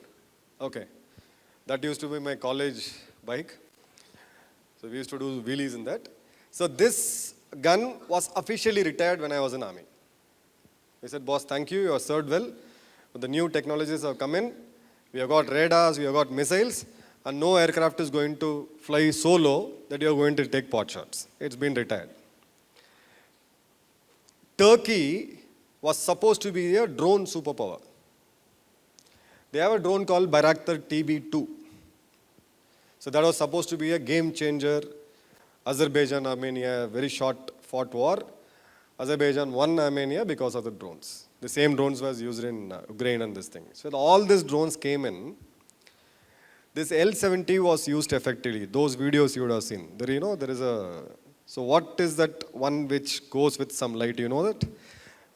Okay. That used to be my college bike. So we used to do wheelies in that. So this gun was officially retired when I was in army. I said, boss, thank you, you have served well. But the new technologies have come in. We have got radars, we have got missiles, and no aircraft is going to fly so low that you are going to take pot shots. It's been retired. Turkey was supposed to be a drone superpower. They have a drone called Bayraktar TB2. So that was supposed to be a game changer. Azerbaijan, Armenia, very short fought war. Azerbaijan won Armenia because of the drones. The same drones was used in Ukraine and this thing. So all these drones came in. This L-70 was used effectively. Those videos you would have seen. There is a... So what is that one which goes with some light? You know that?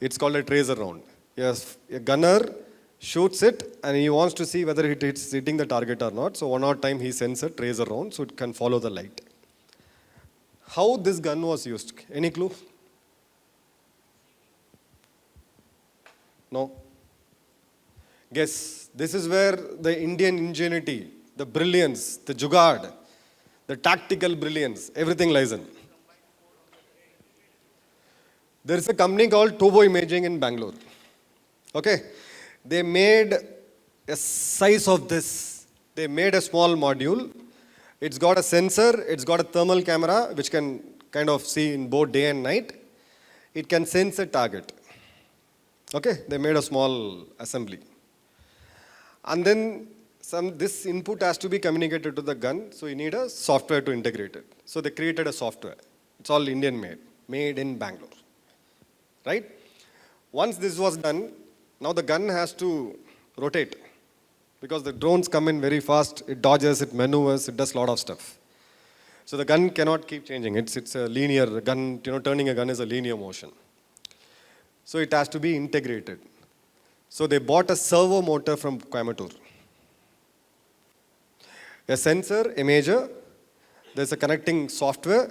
It's called a tracer round. Yes, a gunner shoots it and he wants to see whether it's hitting the target or not. So one odd time he sends a tracer round so it can follow the light. How this gun was used? Any clue? No? Guess. This is where the Indian ingenuity, the brilliance, the jugaad, the tactical brilliance, everything lies in. There is a company called Turbo Imaging in Bangalore. Okay? They made a size of this. They made a small module. It's got a sensor, it's got a thermal camera, which can kind of see in both day and night. It can sense a target. Okay, they made a small assembly. And then this input has to be communicated to the gun, so you need a software to integrate it. So they created a software. It's all Indian made in Bangalore. Right? Once this was done, now the gun has to rotate. Because the drones come in very fast, it dodges, it maneuvers, it does a lot of stuff. So the gun cannot keep changing. It's a linear gun, turning a gun is a linear motion. So it has to be integrated. So they bought a servo motor from Coimbatore. A sensor, a major, there's a connecting software,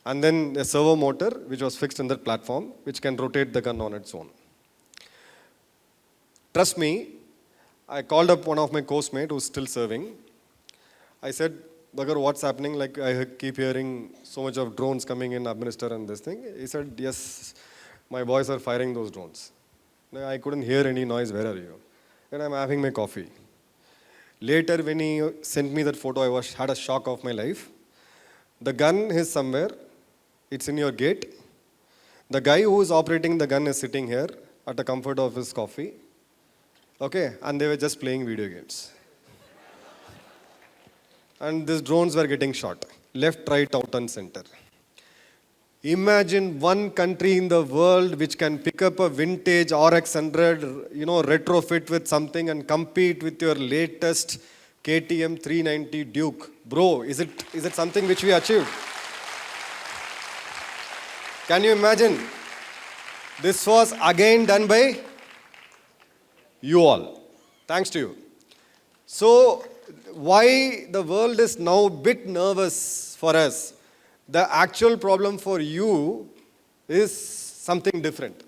and then a servo motor which was fixed in that platform, which can rotate the gun on its own. Trust me, I called up one of my course mates who's still serving. I said, Bhagar, what's happening? Like, I keep hearing so much of drones coming in, administer and this thing. He said, yes, my boys are firing those drones. No, I couldn't hear any noise. Where are you? And I'm having my coffee. Later, when he sent me that photo, had a shock of my life. The gun is somewhere. It's in your gate. The guy who is operating the gun is sitting here at the comfort of his coffee. Okay, and they were just playing video games. And these drones were getting shot. Left, right, out and center. Imagine one country in the world which can pick up a vintage RX-100, retrofit with something and compete with your latest KTM 390 Duke. Bro, is it something which we achieved? Can you imagine? This was again done by you all. Thanks to you. So, why the world is now a bit nervous for us? The actual problem for you is something different.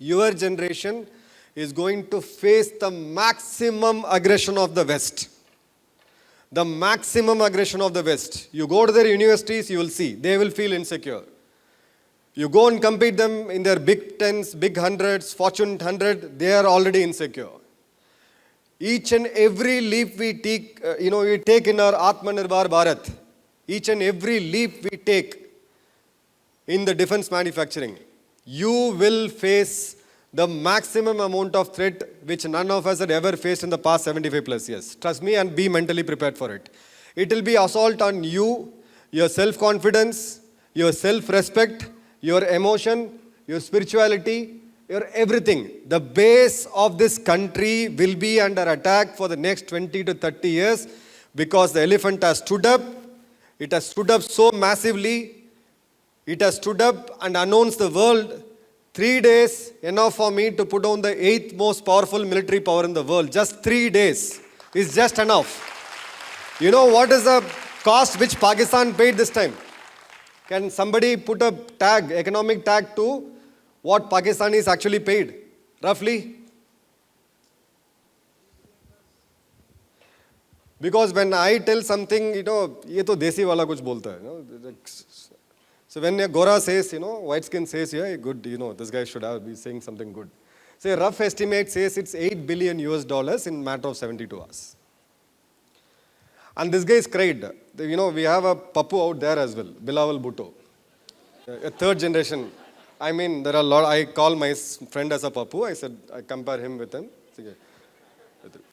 Your generation is going to face the maximum aggression of the West. The maximum aggression of the West. You go to their universities, you will see. They will feel insecure. You go and compete them in their Big Tens, Big Hundreds, Fortune 100, they are already insecure. Each and every leap we take, we take in our Atmanirbhar Bharat. Each and every leap we take in the defense manufacturing, you will face the maximum amount of threat which none of us had ever faced in the past 75 plus years. Trust me and be mentally prepared for it. It will be assault on you, your self-confidence, your self-respect, your emotion, your spirituality, your everything. The base of this country will be under attack for the next 20 to 30 years because the elephant has stood up. It has stood up so massively. It has stood up and announced the world. 3 days, enough for me to put down the 8th most powerful military power in the world. Just 3 days is just enough. You know what is the cost which Pakistan paid this time? Can somebody put a tag, economic tag to what Pakistan is actually paid? Roughly? Because when I tell something, ये तो देसी वाला कुछ बोलता है. So when a Gora says, white skin says, yeah, good, this guy should be saying something good. So a rough estimate says it's $8 billion US in a matter of 72 hours. And this guy is cried. We have a Papu out there as well, Bilawal Bhutto. A third generation. I mean, there are a lot. I call my friend as a Papu. I said, I compare him with him.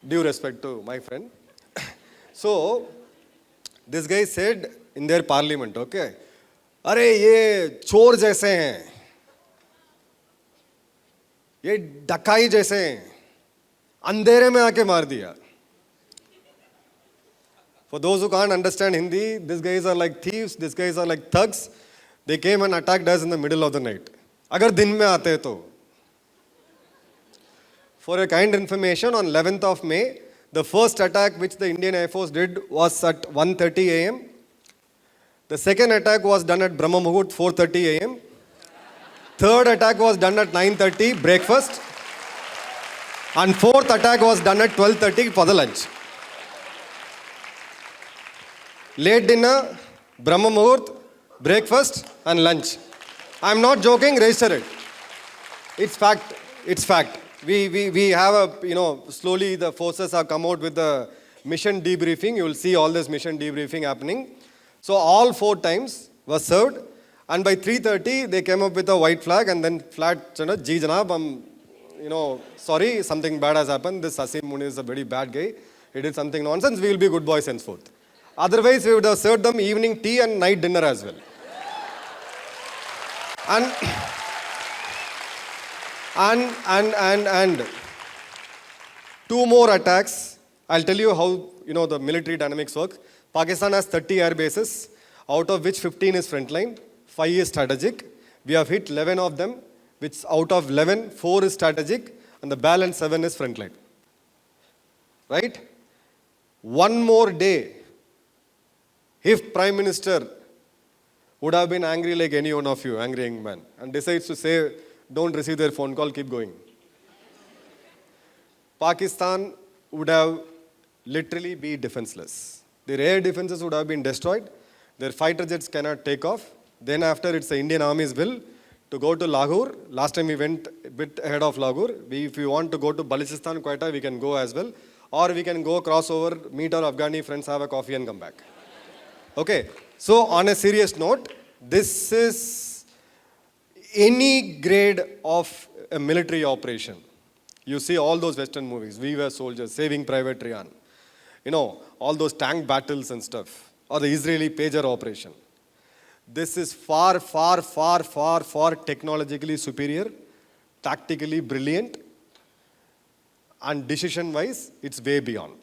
Due respect to my friend. So, this guy said in their parliament, okay, अरे ये चोर जैसे हैं, ये डकाई जैसे हैं, अंधेरे में आके मार दिया. For those who can't understand Hindi, these guys are like thieves, these guys are like thugs. They came and attacked us in the middle of the night. अगर दिन में आते तो. For a kind information, on 11th of May, the first attack which the Indian Air Force did was at 1:30 a.m. The second attack was done at Brahma Muhurt, 4:30 a.m. Third attack was done at 9:30, breakfast. And fourth attack was done at 12:30 for the lunch. Late dinner, Brahma Muhurt, breakfast and lunch. I'm not joking, register it. It's fact. It's fact. We have a, slowly the forces have come out with the mission debriefing. You will see all this mission debriefing happening. So all 4 times was served. And by 3:30, they came up with a white flag and then flat, Ji Janab, sorry, something bad has happened. This Asim Muni is a very bad guy. He did something nonsense. We will be good boys henceforth. Otherwise, we would have served them evening tea and night dinner as well. And 2 more attacks. I'll tell you how, the military dynamics work. Pakistan has 30 air bases, out of which 15 is frontline, 5 is strategic. We have hit 11 of them, which out of 11, 4 is strategic, and the balance 7 is frontline. Right? One more day, if Prime Minister would have been angry like any one of you, angry young man, and decides to say, don't receive their phone call, keep going. Pakistan would have literally be defenseless. Their air defenses would have been destroyed. Their fighter jets cannot take off. Then after, it's the Indian Army's will to go to Lahore. Last time we went a bit ahead of Lahore. If we want to go to Balochistan, Quetta, we can go as well. Or we can go crossover, meet our Afghani friends, have a coffee and come back. Okay, so on a serious note, this is any grade of a military operation. You see all those Western movies, We Were Soldiers, Saving Private Ryan, all those tank battles and stuff, or the Israeli pager operation. This is far, far, far, far, far technologically superior, tactically brilliant, and decision-wise, it's way beyond.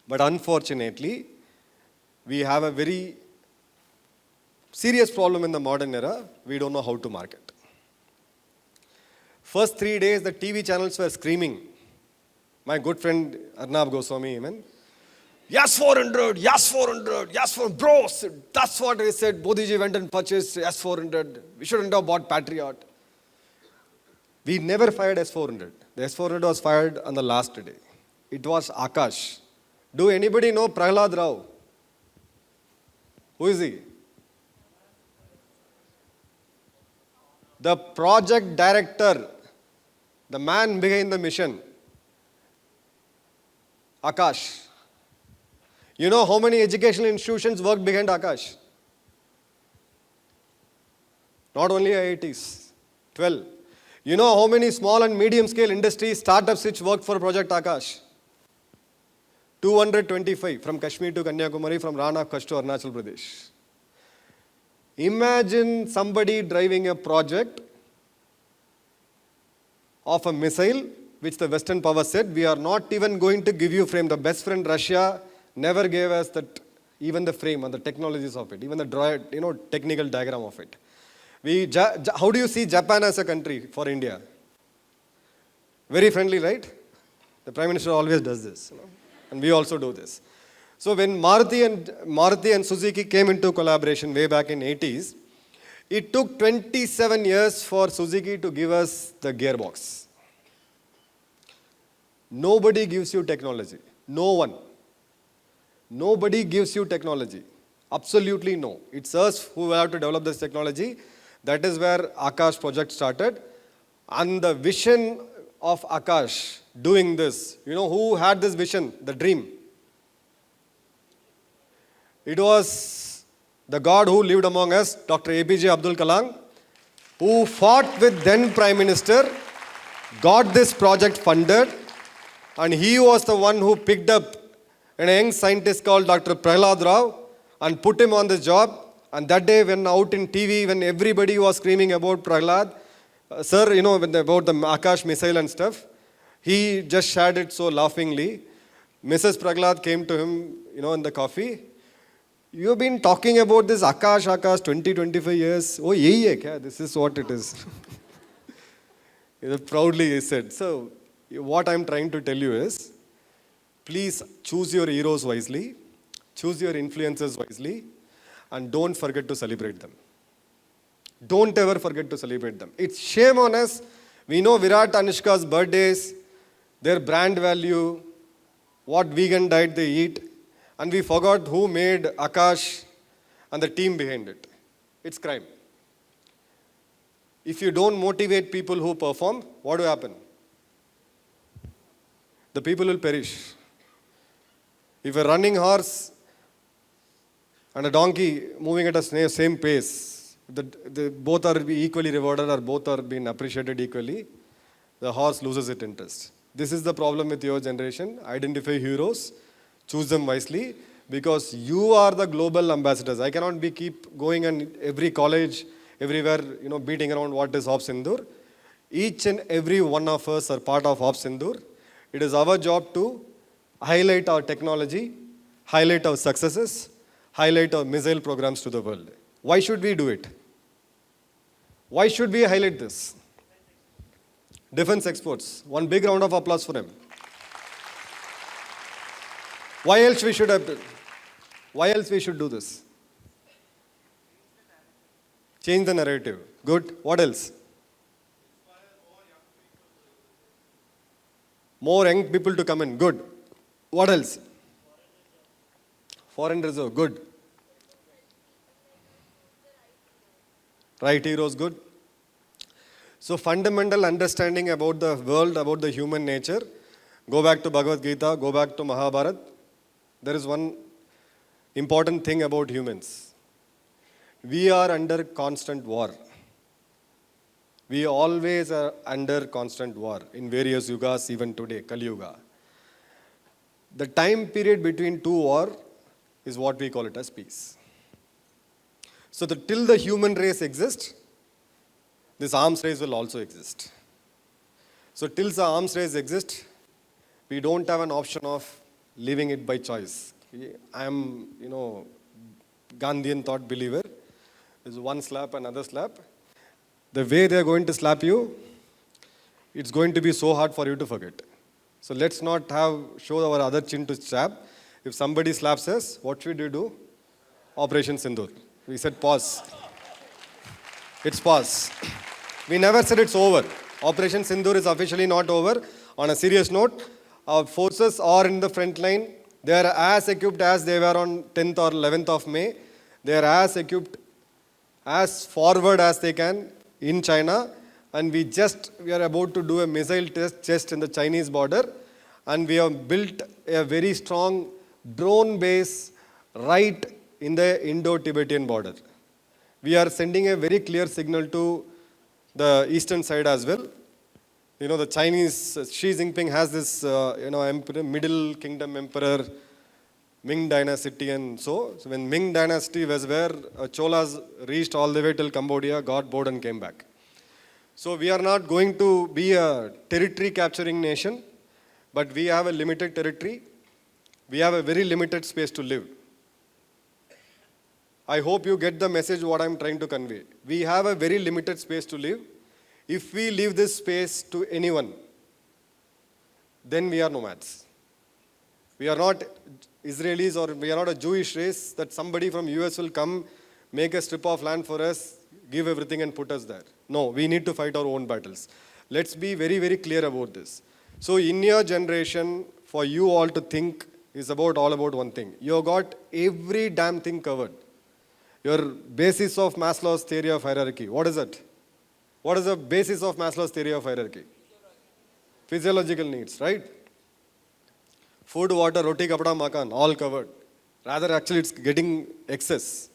But unfortunately, we have a very serious problem in the modern era. We don't know how to market. First 3 days, the TV channels were screaming. My good friend Arnab Goswami, even, Yes 400, Yes 400, Yes 400, bros. That's what I said. Bodhiji went and purchased Yes 400. We shouldn't have bought Patriot. We never fired S400. The S400 was fired on the last day. It was Akash. Do anybody know Prahlad Rao? Who is he? The project director, the man behind the mission. Akash. You know how many educational institutions worked behind Akash? Not only IITs, 12. You know how many small and medium scale industries, startups which worked for Project Akash? 225 from Kashmir to Kanyakumari, from Rana of Kutch to Arunachal Pradesh. Imagine somebody driving a project of a missile which the Western power said, we are not even going to give you frame. The best friend Russia never gave us that, even the frame and the technologies of it, even the technical diagram of it. How do you see Japan as a country for India? Very friendly, right? The Prime Minister always does this, and we also do this. So when Maruti and Suzuki came into collaboration way back in 80s, it took 27 years for Suzuki to give us the gearbox. Nobody gives you technology. No one. Nobody gives you technology. Absolutely no. It's us who have to develop this technology. That is where Akash project started. And the vision of Akash doing this, who had this vision, the dream? It was the God who lived among us, Dr. APJ Abdul Kalam, who fought with then Prime Minister, got this project funded, and he was the one who picked up a young scientist called Dr. Prahlad Rao and put him on this job. And that day when out in TV, when everybody was screaming about Prahlad, sir, about the Akash missile and stuff, he just shared it so laughingly. Mrs. Prahlad came to him, in the coffee. You've been talking about this Akash 20, 25 years. Oh, yehi hai kya? This is what it is. Proudly he said. So, what I'm trying to tell you is, please choose your heroes wisely, choose your influencers wisely, and don't forget to celebrate them. Don't ever forget to celebrate them. It's shame on us. We know Virat, Anushka's birthdays, their brand value, what vegan diet they eat, and we forgot who made Akash and the team behind it. It's crime. If you don't motivate people who perform, what will happen? The people will perish. If a running horse and a donkey moving at a same pace, both are equally rewarded or both are being appreciated equally, the horse loses its interest. This is the problem with your generation. Identify heroes, choose them wisely, because you are the global ambassadors. I cannot keep going in every college, everywhere, beating around what is Hop Sindur. Each and every one of us are part of Hop Sindur. It is our job to highlight our technology, highlight our successes, highlight our missile programs to the world. Why should we do it? Why should we highlight this? Defense exports. One big round of applause for him. Why else we should do this? Change the narrative. Good. What else? More young people to come in. Good. What else? Foreign reserve, good. Right heroes, good. So fundamental understanding about the world, about the human nature. Go back to Bhagavad Gita, go back to Mahabharat. There is one important thing about humans. We are under constant war. We always are under constant war in various yugas, even today, Kali Yuga. The time period between two wars is what we call it as peace. So till the human race exists, this arms race will also exist. So till the arms race exists, we don't have an option of living it by choice. I am, Gandhian thought believer. There's one slap, another slap. The way they're going to slap you, it's going to be so hard for you to forget. So let's not show our other chin to stab. If somebody slaps us, what should we do? Operation Sindur. We said pause. It's pause. We never said it's over. Operation Sindur is officially not over. On a serious note, our forces are in the front line. They are as equipped as they were on 10th or 11th of May. They are as equipped, as forward as they can in China. And we are about to do a missile test just in the Chinese border. And we have built a very strong drone base right in the Indo-Tibetan border. We are sending a very clear signal to the eastern side as well. The Chinese, Xi Jinping has this, emperor, Middle Kingdom emperor, Ming dynasty and so. So when Ming dynasty was where Cholas reached all the way till Cambodia, got bored and came back. So we are not going to be a territory capturing nation, but we have a limited territory. We have a very limited space to live. I hope you get the message what I'm trying to convey. We have a very limited space to live. If we leave this space to anyone, then we are nomads. We are not Israelis or we are not a Jewish race that somebody from US will come, make a strip of land for us, give everything and put us there. No, we need to fight our own battles. Let's be very, very clear about this. So in your generation, for you all to think is all about one thing. You got every damn thing covered. Your basis of Maslow's theory of hierarchy, what is it? What is the basis of Maslow's theory of hierarchy? Physiological needs, right? Food, water, roti, kapda, makan, all covered. Rather, actually, it's getting excess.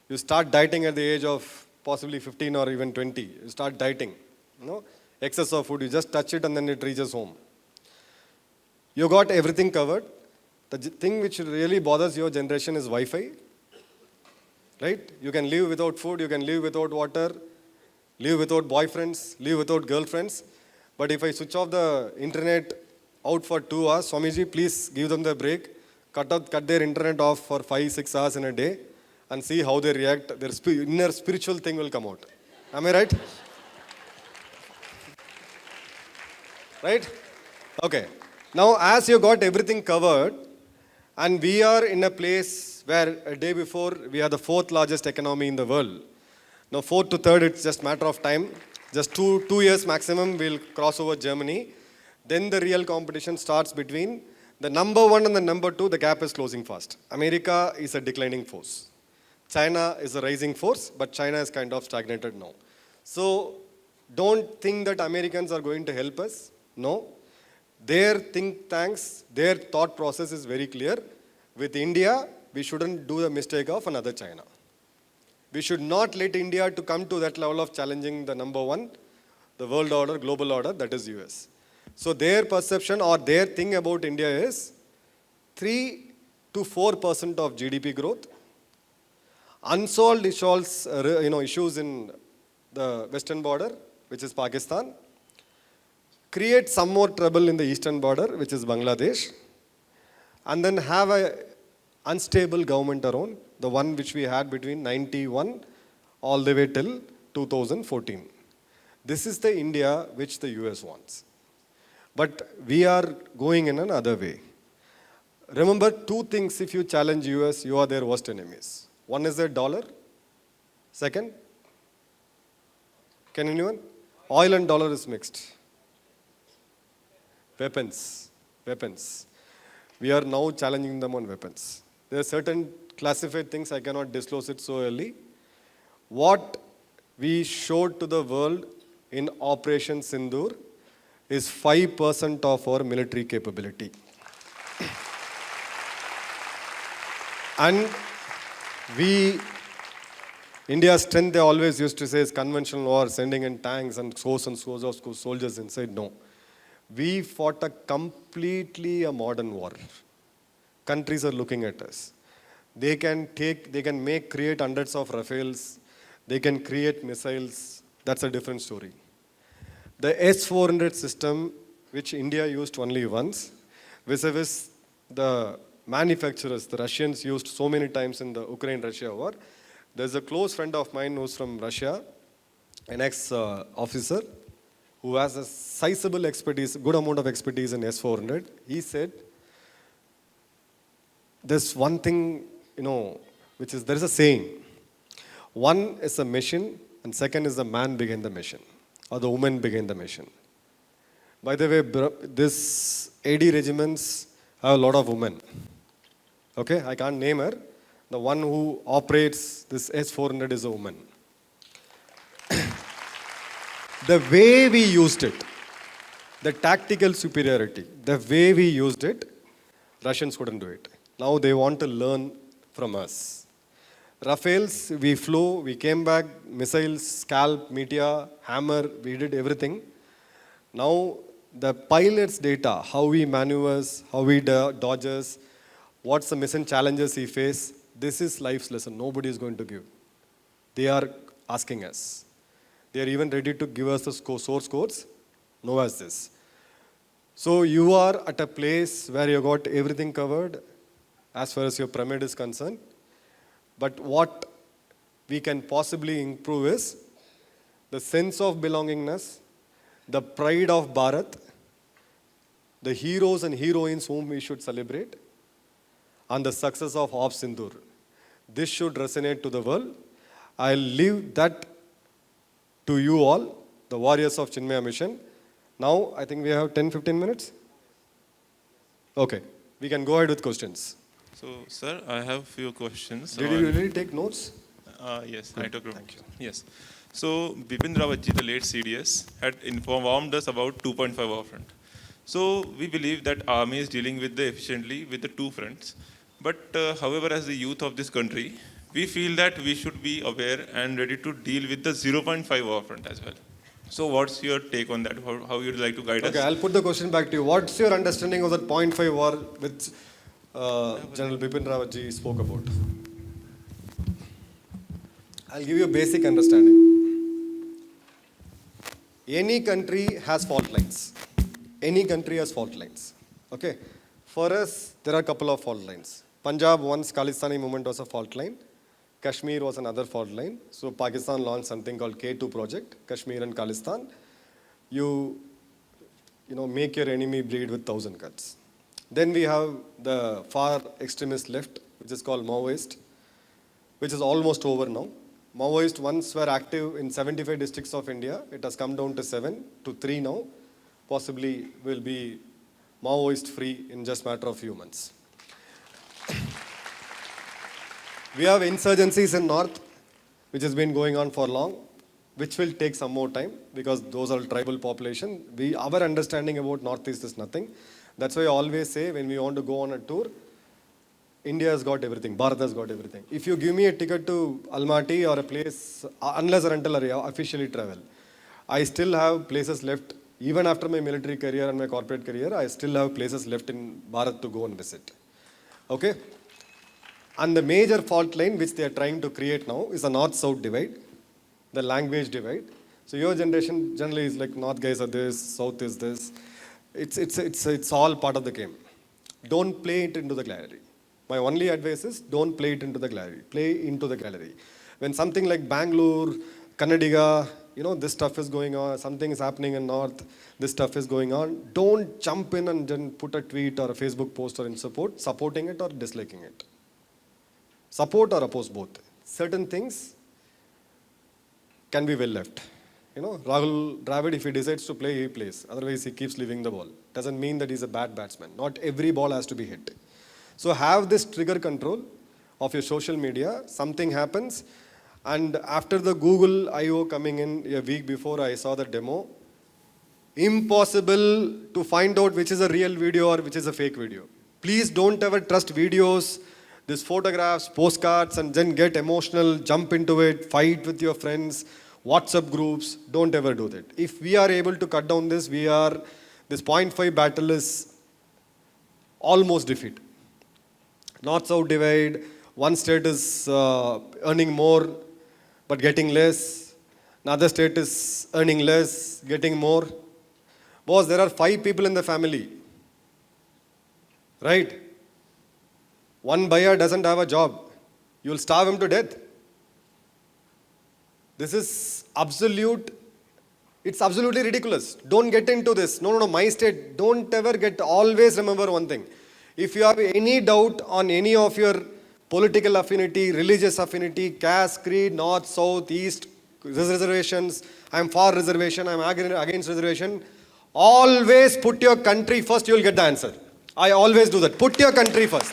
You start dieting at the age of possibly 15 or even 20. You start dieting. Excess of food, you just touch it and then it reaches home. You got everything covered. The thing which really bothers your generation is Wi-Fi. Right? You can live without food, you can live without water, live without boyfriends, live without girlfriends. But if I switch off the internet out for 2 hours, Swamiji, please give them the break. Cut their internet off for 5-6 hours in a day and see how they react. Their inner spiritual thing will come out. Am I right? Right? Okay. Now, as you got everything covered, and we are in a place where a day before we are the 4th largest economy in the world. Now 4th to 3rd, it's just matter of time. Just two years maximum, we'll cross over Germany. Then the real competition starts between the number 1 and the number 2. The gap is closing fast. America is a declining force. China is a rising force, but China is kind of stagnated now. So don't think that Americans are going to help us. No. Their think tanks, their thought process is very clear. With India, we shouldn't do the mistake of another China. We should not let India to come to that level of challenging the number 1, the world order, global order, that is US. So their perception or their thing about India is 3 to 4% of GDP growth, unsolved issues in the western border, which is Pakistan, create some more trouble in the eastern border, which is Bangladesh, and then have a unstable government around, the one which we had between 91 all the way till 2014. This is the India which the US wants. But we are going in another way. Remember 2 things if you challenge US, you are their worst enemies. One is the dollar. Second, can anyone? Oil and dollar is mixed. Weapons. We are now challenging them on weapons. There are certain classified things I cannot disclose it so early. What we showed to the world in Operation Sindur is 5% of our military capability. And India's strength, they always used to say, is conventional war, sending in tanks and scores of soldiers inside. No. We fought completely a modern war. Countries are looking at us. They can create hundreds of Rafales. They can create missiles. That's a different story. The S-400 system, which India used only once, vis-a-vis the manufacturers, the Russians used so many times in the Ukraine-Russia war. There's a close friend of mine who's from Russia, an ex-officer, who has a sizable expertise, good amount of expertise in S-400. He said, there's one thing, there is a saying. One is a mission, and second is the man behind the mission, or the woman behind the mission. By the way, this AD regiments have a lot of women. Okay, I can't name her. The one who operates this S-400 is a woman. The way we used it, the tactical superiority, the way we used it, Russians couldn't do it. Now they want to learn from us. Rafales, we flew, we came back, missiles, Scalp, Meteor, Hammer, we did everything. Now the pilot's data, how he maneuvers, how he dodges, what's the mission challenges he faces, this is life's lesson. Nobody is going to give. They are asking us. They are even ready to give us the source codes. Know as this. So you are at a place where you got everything covered as far as your pyramid is concerned. But what we can possibly improve is the sense of belongingness, the pride of Bharat, the heroes and heroines whom we should celebrate, and the success of Sindur. This should resonate to the world. I'll leave that to you all, the warriors of Chinmaya Mission. Now, I think we have 10-15 minutes. Okay, we can go ahead with questions. So, sir, I have few questions. Did you really take notes? Yes, Good. I took notes. Thank you. Yes. So, Bipin Rawatji, the late CDS, had informed us about 2.5 war front. So, we believe that army is dealing with efficiently with the two fronts. But, however, as the youth of this country, we feel that we should be aware and ready to deal with the 0.5 war front as well. So, what's your take on that? How you'd like to guide us? Okay, I'll put the question back to you. What's your understanding of that 0.5 war which General Bipin Rawatji spoke about? I'll give you a basic understanding. Any country has fault lines. Any country has fault lines. Okay? For us, there are a couple of fault lines. Punjab, once Khalistani movement was a fault line. Kashmir was another fault line. So Pakistan launched something called K2 project, Kashmir and Khalistan. You make your enemy bleed with 1,000 cuts. Then we have the far extremist left, which is called Maoist, which is almost over now. Maoists once were active in 75 districts of India. It has come down to 7 to 3 now. Possibly will be Maoist free in just a matter of few months. We have insurgencies in North, which has been going on for long, which will take some more time because those are tribal population. Our understanding about Northeast is nothing. That's why I always say when we want to go on a tour, India has got everything, Bharat has got everything. If you give me a ticket to Almaty or a place, unless or until I officially travel, I still have places left. Even after my military career and my corporate career, I still have places left in Bharat to go and visit. Okay? And the major fault line which they are trying to create now is the North-South divide, the language divide. So your generation generally is like North guys are this, South is this. It's all part of the game. Don't play it into the gallery. My only advice is don't play it into the gallery. Play into the gallery. When something like Bangalore, Kannadiga, this stuff is going on, something is happening in North, this stuff is going on, don't jump in and then put a tweet or a Facebook post or in support, supporting it or disliking it. Support or oppose both. Certain things can be well left. Rahul Dravid, if he decides to play, he plays. Otherwise, he keeps leaving the ball. Doesn't mean that he's a bad batsman. Not every ball has to be hit. So have this trigger control of your social media. Something happens, and after the Google I/O coming in a week before I saw the demo, impossible to find out which is a real video or which is a fake video. Please don't ever trust videos, these photographs, postcards, and then get emotional, jump into it, fight with your friends, WhatsApp groups. Don't ever do that. If we are able to cut down this, this 0.5 battle is almost defeat. North-South divide, one state is earning more but getting less, another state is earning less, getting more. Boss, there are 5 people in the family, right? One buyer doesn't have a job. You will starve him to death. This is it's absolutely ridiculous. Don't get into this. No, my state, don't ever always remember one thing. If you have any doubt on any of your political affinity, religious affinity, caste, creed, north, south, east, reservations, I'm for reservation, I'm against reservation, always put your country first, you will get the answer. I always do that. Put your country first.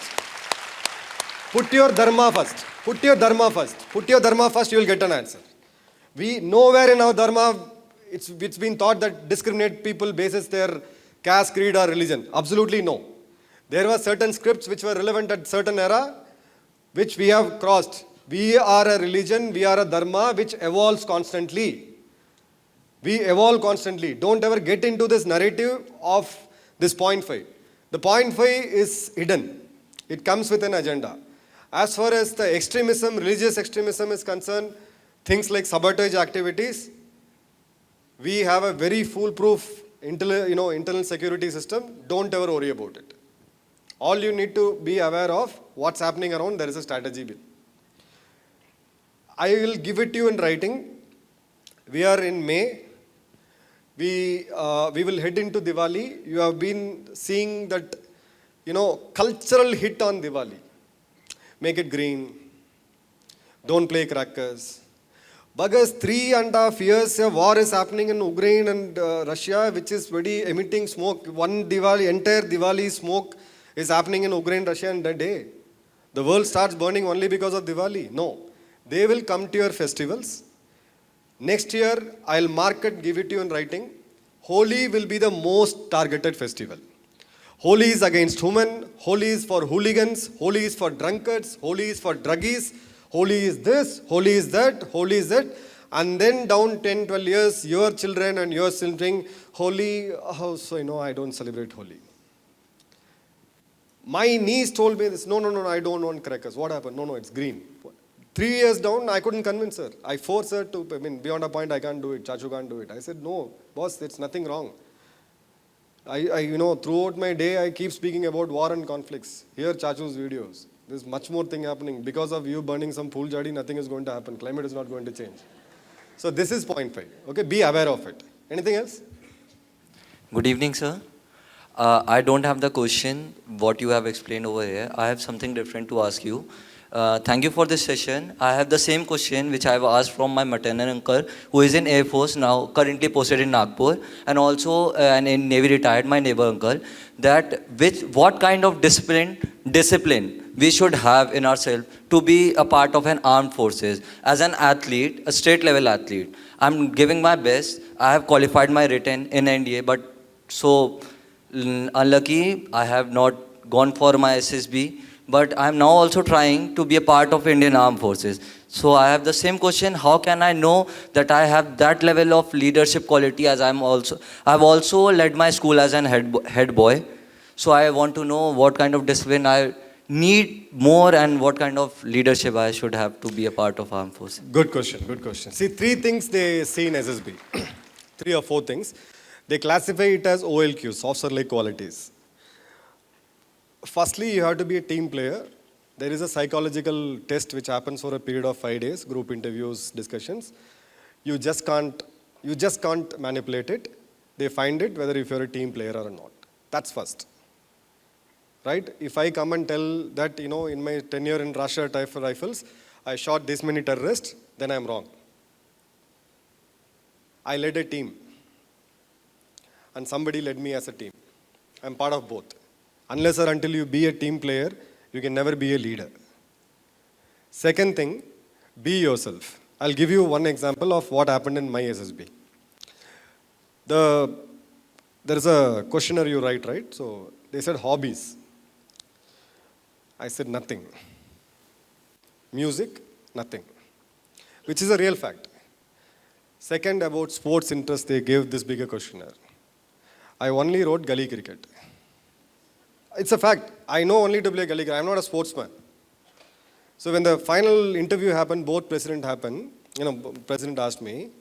Put your dharma first. Put your dharma first. Put your dharma first, you will get an answer. Nowhere in our dharma, it's been thought that discriminate people basis their caste, creed or religion. Absolutely no. There were certain scripts which were relevant at certain era, which we have crossed. We are a religion, we are a dharma which evolves constantly. We evolve constantly. Don't ever get into this narrative of this 0.5. The 0.5 is hidden. It comes with an agenda. As far as the extremism, religious extremism is concerned, things like sabotage activities, we have a very foolproof internal security system. Don't ever worry about it. All you need to be aware of what's happening around, there is a strategy bill. I will give it to you in writing. We are in May. We will head into Diwali. You have been seeing that, cultural hit on Diwali. Make it green. Don't play crackers. Because 3.5 years a war is happening in Ukraine and Russia, which is very emitting smoke. Entire Diwali smoke is happening in Ukraine, Russia in that day. The world starts burning only because of Diwali. No. They will come to your festivals. Next year, I'll mark it, give it to you in writing. Holi will be the most targeted festival. Holi is against women. Holi is for hooligans. Holi is for drunkards. Holi is for druggies. Holi is this. Holi is that. Holi is that. And then down 10, 12 years, your children and your children, Holi, I don't celebrate Holi. My niece told me this, no, I don't want crackers. What happened? No, it's green. 3 years down, I couldn't convince her. I forced her to, beyond a point, I can't do it. Chachu can't do it. I said, no, boss, there's nothing wrong. Throughout my day, I keep speaking about war and conflicts. Here, Chachu's videos. There's much more thing happening. Because of you burning some pool jadi, nothing is going to happen. Climate is not going to change. So this is 0.5. Okay, be aware of it. Anything else? Good evening, sir. I don't have the question, what you have explained over here. I have something different to ask you. Thank you for this session. I have the same question which I have asked from my maternal uncle, who is in Air Force now, currently posted in Nagpur, and also in Navy retired, my neighbor uncle, that what kind of discipline we should have in ourselves to be a part of an armed forces. As an athlete, a state level athlete, I'm giving my best. I have qualified my written in NDA, but so unlucky, I have not gone for my SSB, but I am now also trying to be a part of Indian Armed Forces. So I have the same question, how can I know that I have that level of leadership quality, as I've also led my school as an head boy. So I want to know what kind of discipline I need more and what kind of leadership I should have to be a part of Armed Forces. Good question. See, 3 things they see in SSB. 3 or 4 things. They classify it as OLQs, officer-like qualities. Firstly, you have to be a team player. There is a psychological test which happens for a period of 5 days, group interviews, discussions. You just can't manipulate it. They find it whether if you're a team player or not. That's first. Right? If I come and tell that, in my tenure in Russia rifles, I shot this many terrorists, then I'm wrong. I led a team. And somebody led me as a team. I'm part of both. Unless or until you be a team player, You can never be a leader. Second thing, be yourself. I'll give you one example of what happened in my SSB. There is a questionnaire you write, right? So they said hobbies. I said nothing. Music, nothing. Which is a real fact. Second, about sports interest, they gave this bigger questionnaire. I only wrote gully cricket. It's a fact. I know only to play gully cricket. I'm not a sportsman. So when the final interview happened, both president happened, president asked me,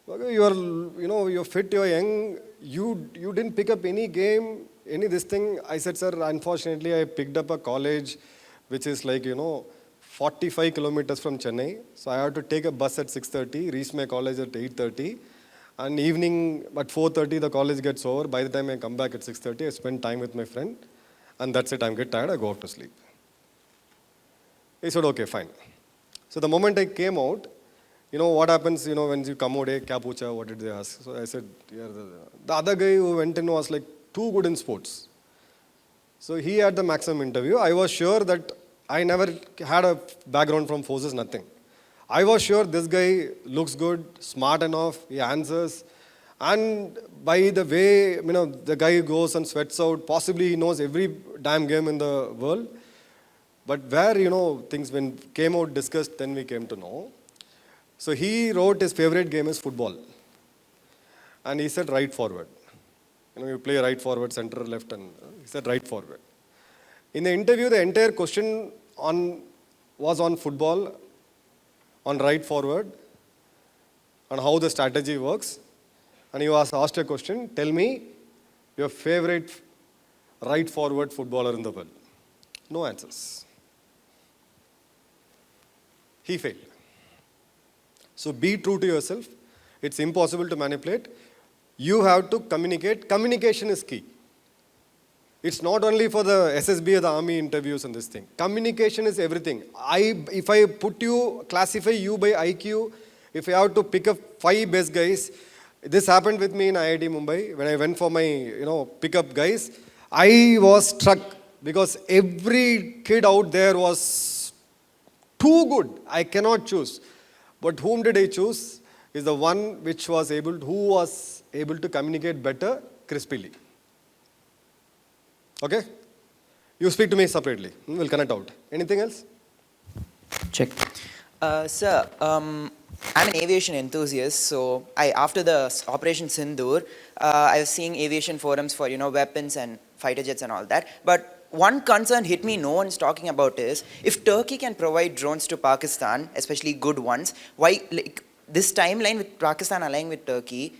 you're fit, you're young, you didn't pick up any game, any this thing. I said, sir, unfortunately, I picked up a college which is 45 kilometers from Chennai. So I had to take a bus at 6:30, reach my college at 8:30. And evening at 4:30, the college gets over. By the time I come back at 6:30, I spend time with my friend. And that's it, I get tired, I go off to sleep. He said, okay, fine. So the moment I came out, what happens, when you come out, hey, kya pucha, what did they ask? So I said, yeah, the other guy who went in was too good in sports. So he had the maximum interview. I was sure that I never had a background from forces, nothing. I was sure this guy looks good, smart enough, he answers. And by the way, the guy goes and sweats out, possibly he knows every damn game in the world. But where, things when came out discussed, then we came to know. So he wrote his favorite game is football. And he said right forward. You play right forward, center, left, and he said right forward. In the interview, the entire question was on football, on right forward, on how the strategy works. And he was asked a question, tell me your favorite right forward footballer in the world. No answers. He failed. So be true to yourself. It's impossible to manipulate. You have to communicate. Communication is key. It's not only for the SSB or the army interviews and this thing. Communication is everything. If I classify you by IQ, if I have to pick up 5 best guys, this happened with me in IIT Mumbai. When I went for my, pickup guys, I was struck because every kid out there was too good. I cannot choose. But whom did I choose? Is the one who was able to communicate better, crispily. Okay? You speak to me separately. We'll connect out. Anything else? Check. Sir, I'm an aviation enthusiast, so after the Operation Sindur, I was seeing aviation forums for, weapons and fighter jets and all that. But one concern hit me, no one's talking about is, if Turkey can provide drones to Pakistan, especially good ones, why, this timeline with Pakistan allying with Turkey,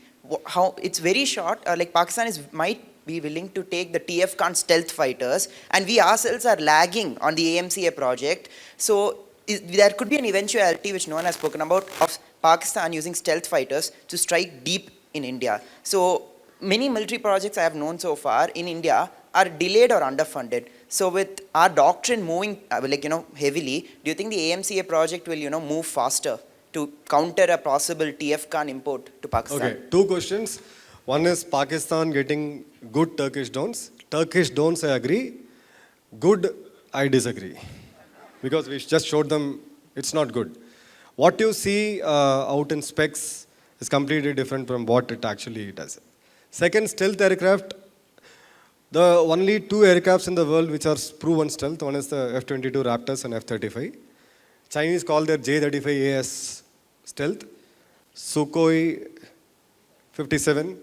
how it's very short, Pakistan might be willing to take the TF Khan stealth fighters, and we ourselves are lagging on the AMCA project. So there could be an eventuality, which no one has spoken about, of Pakistan using stealth fighters to strike deep in India. So many military projects I have known so far in India are delayed or underfunded. So with our doctrine moving heavily, do you think the AMCA project will move faster to counter a possible TF Khan import to Pakistan? Okay, 2 questions. One is Pakistan getting good Turkish drones. Turkish drones, I agree. Good, I disagree. Because we just showed them it's not good. What you see out in specs is completely different from what it actually does. Second, stealth aircraft. The only 2 aircrafts in the world which are proven stealth, one is the F-22 Raptors and F-35. Chinese call their J-35AS stealth. Sukhoi 57,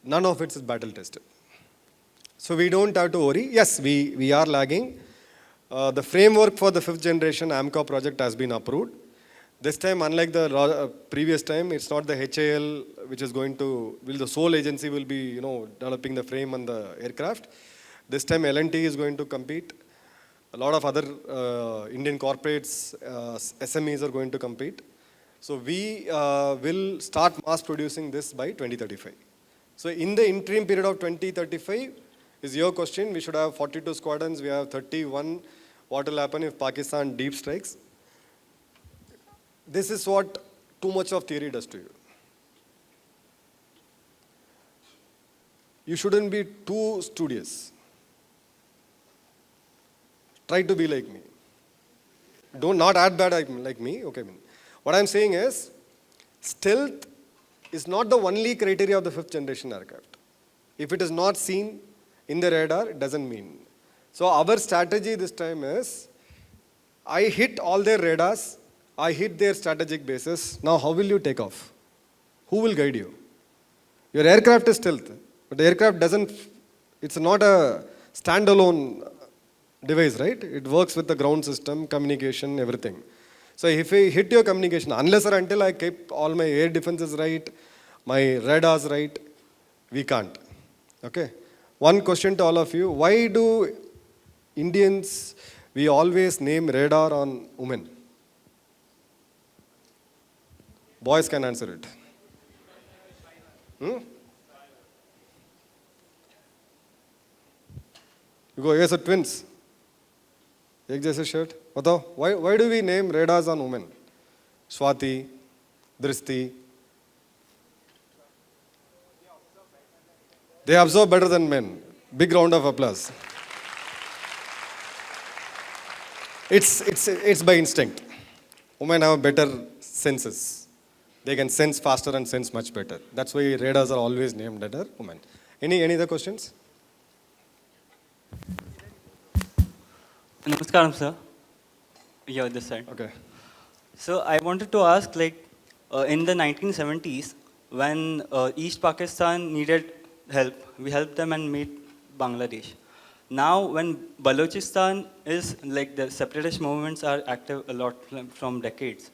none of it is battle tested. So we don't have to worry. Yes, we are lagging. The framework for the 5th generation AMCA project has been approved. This time, unlike the previous time, it's not the HAL which is going to, the sole agency will be, developing the frame and the aircraft. This time, L&T is going to compete. A lot of other Indian corporates, SMEs are going to compete. So we will start mass producing this by 2035. So in the interim period of 2035, is your question, we should have 42 squadrons, we have 31. What will happen if Pakistan deep strikes? This is what too much of theory does to you. You shouldn't be too studious. try to be like me. Don't not act bad like me. Okay. What I'm saying is, stealth is not the only criteria of the 5th generation aircraft. If it is not seen in the radar, it doesn't mean. So our strategy this time is, I hit all their radars, I hit their strategic bases. Now how will you take off? Who will guide you? Your aircraft is stealth, but the aircraft doesn't, it's not a standalone device, right? It works with the ground system, communication, everything. So if I hit your communication, unless or until I keep all my air defenses right, my radars right, we can't. Okay? One question to all of you, why do Indians, we always name radar on women? Boys can answer it. You go, yes, twins. एक जैसे shirt बताओ, why do we name radars on women? Swati, Drishti. They observe better than men. Big round of applause. It's by instinct. Women have better senses. They can sense faster and sense much better. That's why radars are always named after women. Any other questions? Namaskaram, sir. Yeah, this side. Okay. So I wanted to ask, in the 1970s, when East Pakistan needed help, we helped them and made Bangladesh. Now, when Balochistan is, the separatist movements are active a lot from decades,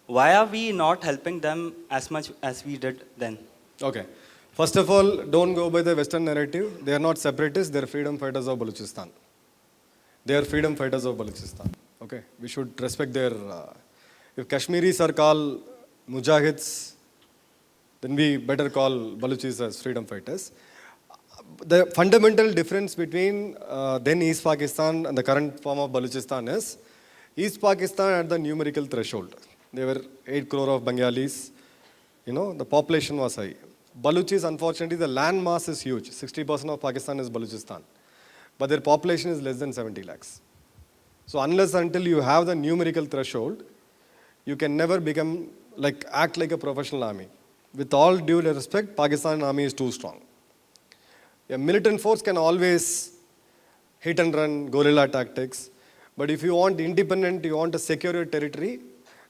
why are we not helping them as much as we did then? Okay. First of all, don't go by the Western narrative. They are not separatists, they are freedom fighters of Balochistan. They are freedom fighters of Balochistan. Okay, we should respect their. If Kashmiris are called Mujahids, then we better call Baluchis as freedom fighters. The fundamental difference between then East Pakistan and the current form of Balochistan is, East Pakistan had the numerical threshold. There were 8 crore of Bengalis. The population was high. Baluchis, unfortunately, the land mass is huge. 60% of Pakistan is Balochistan. But their population is less than 70 lakhs. So until you have the numerical threshold, you can never act like a professional army. With all due respect, Pakistan army is too strong. A militant force can always hit and run, guerrilla tactics. But if you want independent, you want to secure your territory,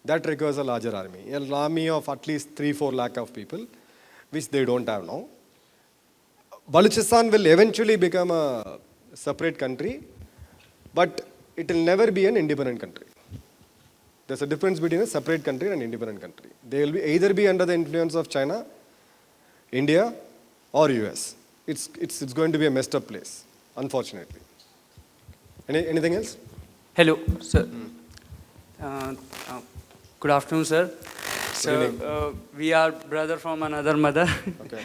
that requires a larger army. An army of at least 3-4 lakh of people, which they don't have now. Balochistan will eventually become a separate country, but it will never be an independent country. There's a difference between a separate country and an independent country. They will either be under the influence of China, India, or US. It's going to be a messed up place, unfortunately. Anything else? Hello, sir. Good afternoon, sir. So, we are brother from another mother. Okay.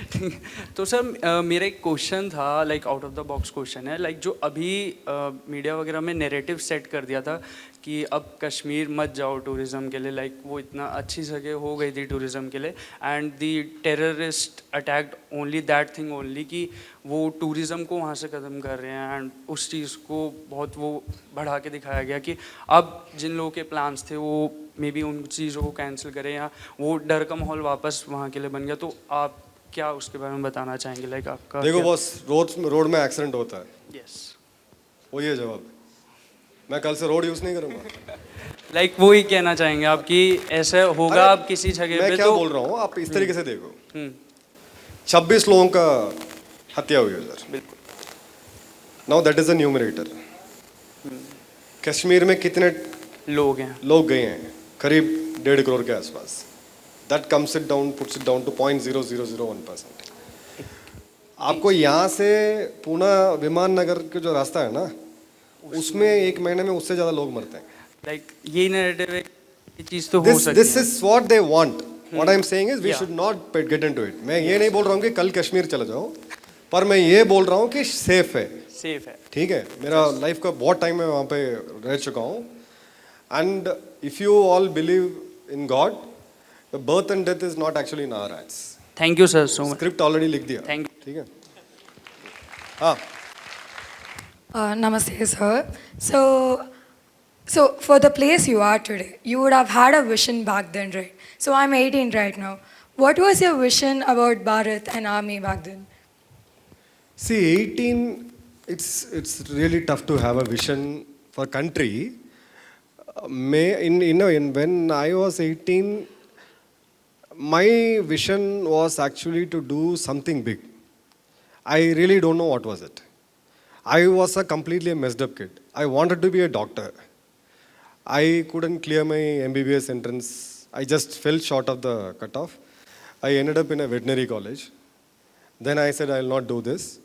तो sir मेरा एक question था, out of the box question है, जो अभी media वगैरह में narrative set कर दिया था कि अब कश्मीर मत जाओ टूरिज़्म के लिए, वो इतना अच्छी जगह हो गई थी टूरिज़्म के लिए, and the terrorist attacked only that thing only कि वो टूरिज़्म को वहाँ से ख़त्म कर रहे हैं, एंड उस चीज़ को बहुत वो बढ़ा के दिखाया गया कि अब जिन लोगों के प्लान्स थे वो मे बी उन चीज़ों को कैंसिल करें या वो डर का माहौल वापस वहाँ के लिए बन गया. तो आप क्या उसके बारे में बताना चाहेंगे? आपका देखो बॉस, रोड में एक्सीडेंट होता है. यस, वो ये जवाब. मैं कल से रोड यूज़ नहीं करूँगा. वो ही कहना चाहेंगे आप कि ऐसा होगा अब किसी जगह पे? मैं क्या बोल रहा हूँ, आप इस तरीके से देखो. 26 लोगों का हत्या हुई है सर. बिल्कुल. Now that is a numerator. Kashmir में कितने लोग गए हैं? करीब 1.5 करोड़ के आसपास. That comes it down, puts it down to 0.0001%. आपको यहाँ से पूना विमान नगर के जो रास्ता है ना, उसमें 1 महीने में उससे ज़्यादा लोग मरते हैं. ये नैरेटिव है, ये चीज़ तो हो सकती है. This is what they want. What I am saying is we should not get into it. मैं ये नहीं बोल रहा हूँ कि कल कश्मीर चले जाओ, पर मैं ये बोल रहा हूँ कि सेफ है. ठीक है. मेरा लाइफ का बहुत टाइम मैं वहाँ पे रह चुका हूँ. And if you all believe in God, the birth and death is not actually in our hands. Thank you sir so much. Script already लिख दिया. Thank you. ठीक है. हाँ, Namaste, sir. So for the place you are today, you would have had a vision back then, right? So I'm 18 right now. What was your vision about Bharat and army back then? See, 18, it's really tough to have a vision for country. When I was 18, my vision was actually to do something big. I really don't know what was it. I was a completely messed up kid. I wanted to be a doctor. I couldn't clear my MBBS entrance. I just fell short of the cutoff. I ended up in a veterinary college. Then I said, I will not do this.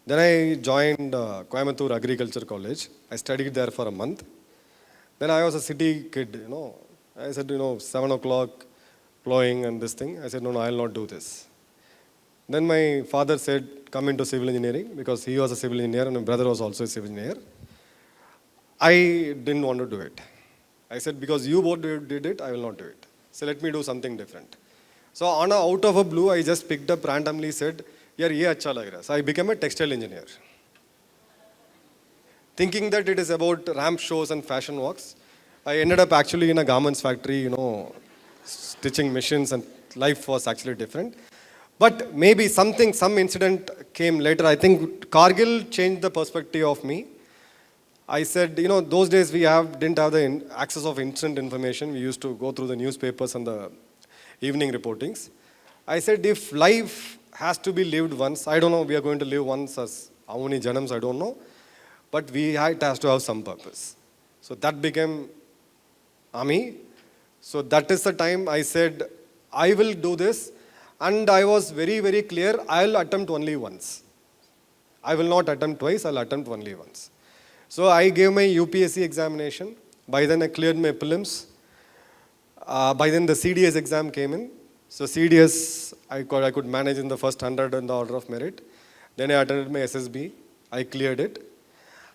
Then I joined Coimbatore Agriculture College. I studied there for a month. Then I was a city kid, I said, 7 o'clock, plowing and this thing. I said, no, I will not do this. Then my father said, come into civil engineering, because he was a civil engineer and my brother was also a civil engineer. I didn't want to do it. I said, because you both did it, I will not do it. So let me do something different. So out of a blue, I just picked up randomly, said, yaar, ye acha lag raha. So I became a textile engineer. Thinking that it is about ramp shows and fashion walks, I ended up actually in a garments factory, stitching machines, and life was actually different. But maybe some incident came later. I think Kargil changed the perspective of me. I said, those days we didn't have the access of instant information. We used to go through the newspapers and the evening reportings. I said, if life has to be lived once, I don't know, we are going to live once as how many janams, I don't know. But it has to have some purpose. So that became army. So that is the time I said, I will do this. And I was very, very clear, I'll attempt only once. I will not attempt twice, I'll attempt only once. So I gave my UPSC examination. By then I cleared my prelims. By then the CDS exam came in. So CDS, I could manage in the first 100 in the order of merit. Then I attended my SSB. I cleared it.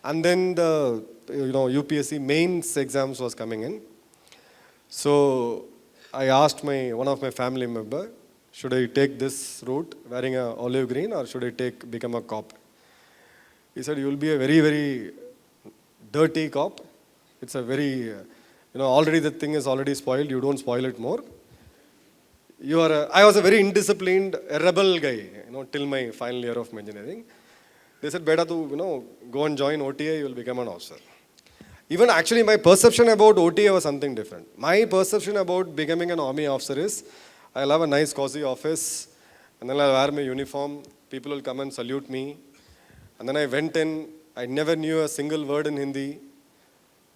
And then the UPSC mains exams was coming in. So I asked one of my family member, should I take this route, wearing an olive green, or should I become a cop? He said, you will be a very, very dirty cop. It's a very, already the thing is already spoiled. You don't spoil it more. I was a very indisciplined, rebel guy, till my final year of engineering. They said, better to, go and join OTA, you will become an officer. Even actually my perception about OTA was something different. My perception about becoming an army officer is, I'll have a nice cozy office, and then I'll wear my uniform, people will come and salute me. And then I went in, I never knew a single word in Hindi.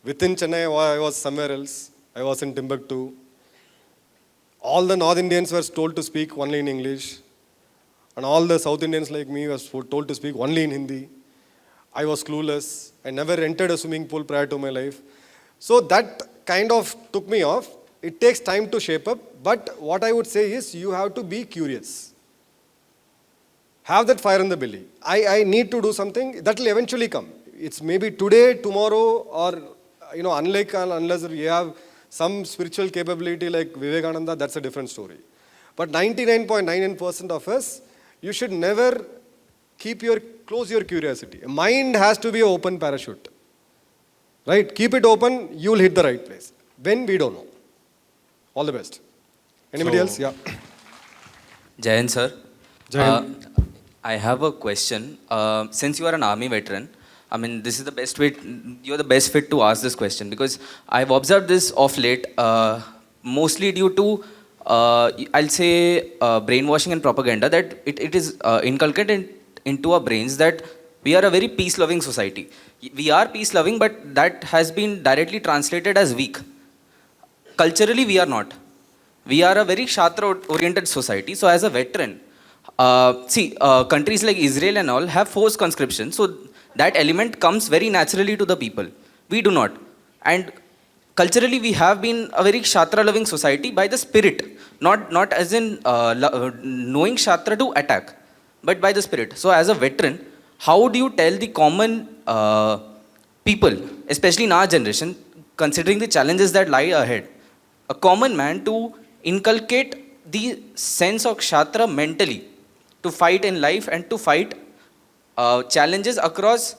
Within Chennai, I was somewhere else. I was in Timbuktu. All the North Indians were told to speak only in English. And all the South Indians like me were told to speak only in Hindi. I was clueless. I never entered a swimming pool prior to my life. So that kind of took me off. It takes time to shape up, but what I would say is you have to be curious. Have that fire in the belly. I need to do something that will eventually come. It's maybe today, tomorrow, or unless you have some spiritual capability like Vivekananda, that's a different story. But 99.99% of us, you should never close your curiosity. Mind has to be an open parachute. Right? Keep it open, you will hit the right place. When, we don't know. All the best. Anybody else? Yeah. Jayan sir. Jayan. I have a question. Since you are an army veteran, this is the best way, you're the best fit to ask this question, because I've observed this of late, mostly due to, I'll say, brainwashing and propaganda, that it is inculcated into our brains that we are a very peace-loving society. We are peace-loving, but that has been directly translated as weak. Culturally, we are not. We are a very Shastra-oriented society. So as a veteran, countries like Israel and all have forced conscription. So that element comes very naturally to the people. We do not. And culturally, we have been a very Shastra-loving society by the spirit. Not as in knowing Shastra to attack, but by the spirit. So as a veteran, how do you tell the common people, especially in our generation, considering the challenges that lie ahead, a common man to inculcate the sense of Shastra mentally, to fight in life and to fight challenges across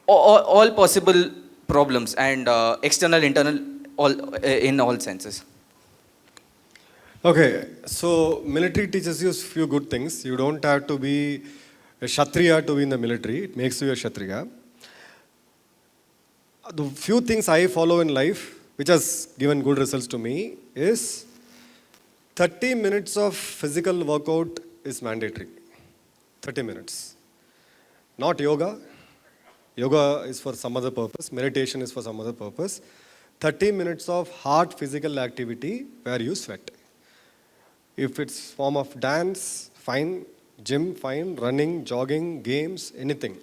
all possible problems and external, internal, all in all senses. Okay, so military teaches you few good things. You don't have to be a Kshatriya to be in the military. It makes you a Kshatriya. The few things I follow in life, which has given good results to me, is 30 minutes of physical workout is mandatory. 30 minutes. Not yoga. Yoga is for some other purpose. Meditation is for some other purpose. 30 minutes of hard physical activity where you sweat. If it's form of dance, fine. Gym, fine. Running, jogging, games, anything.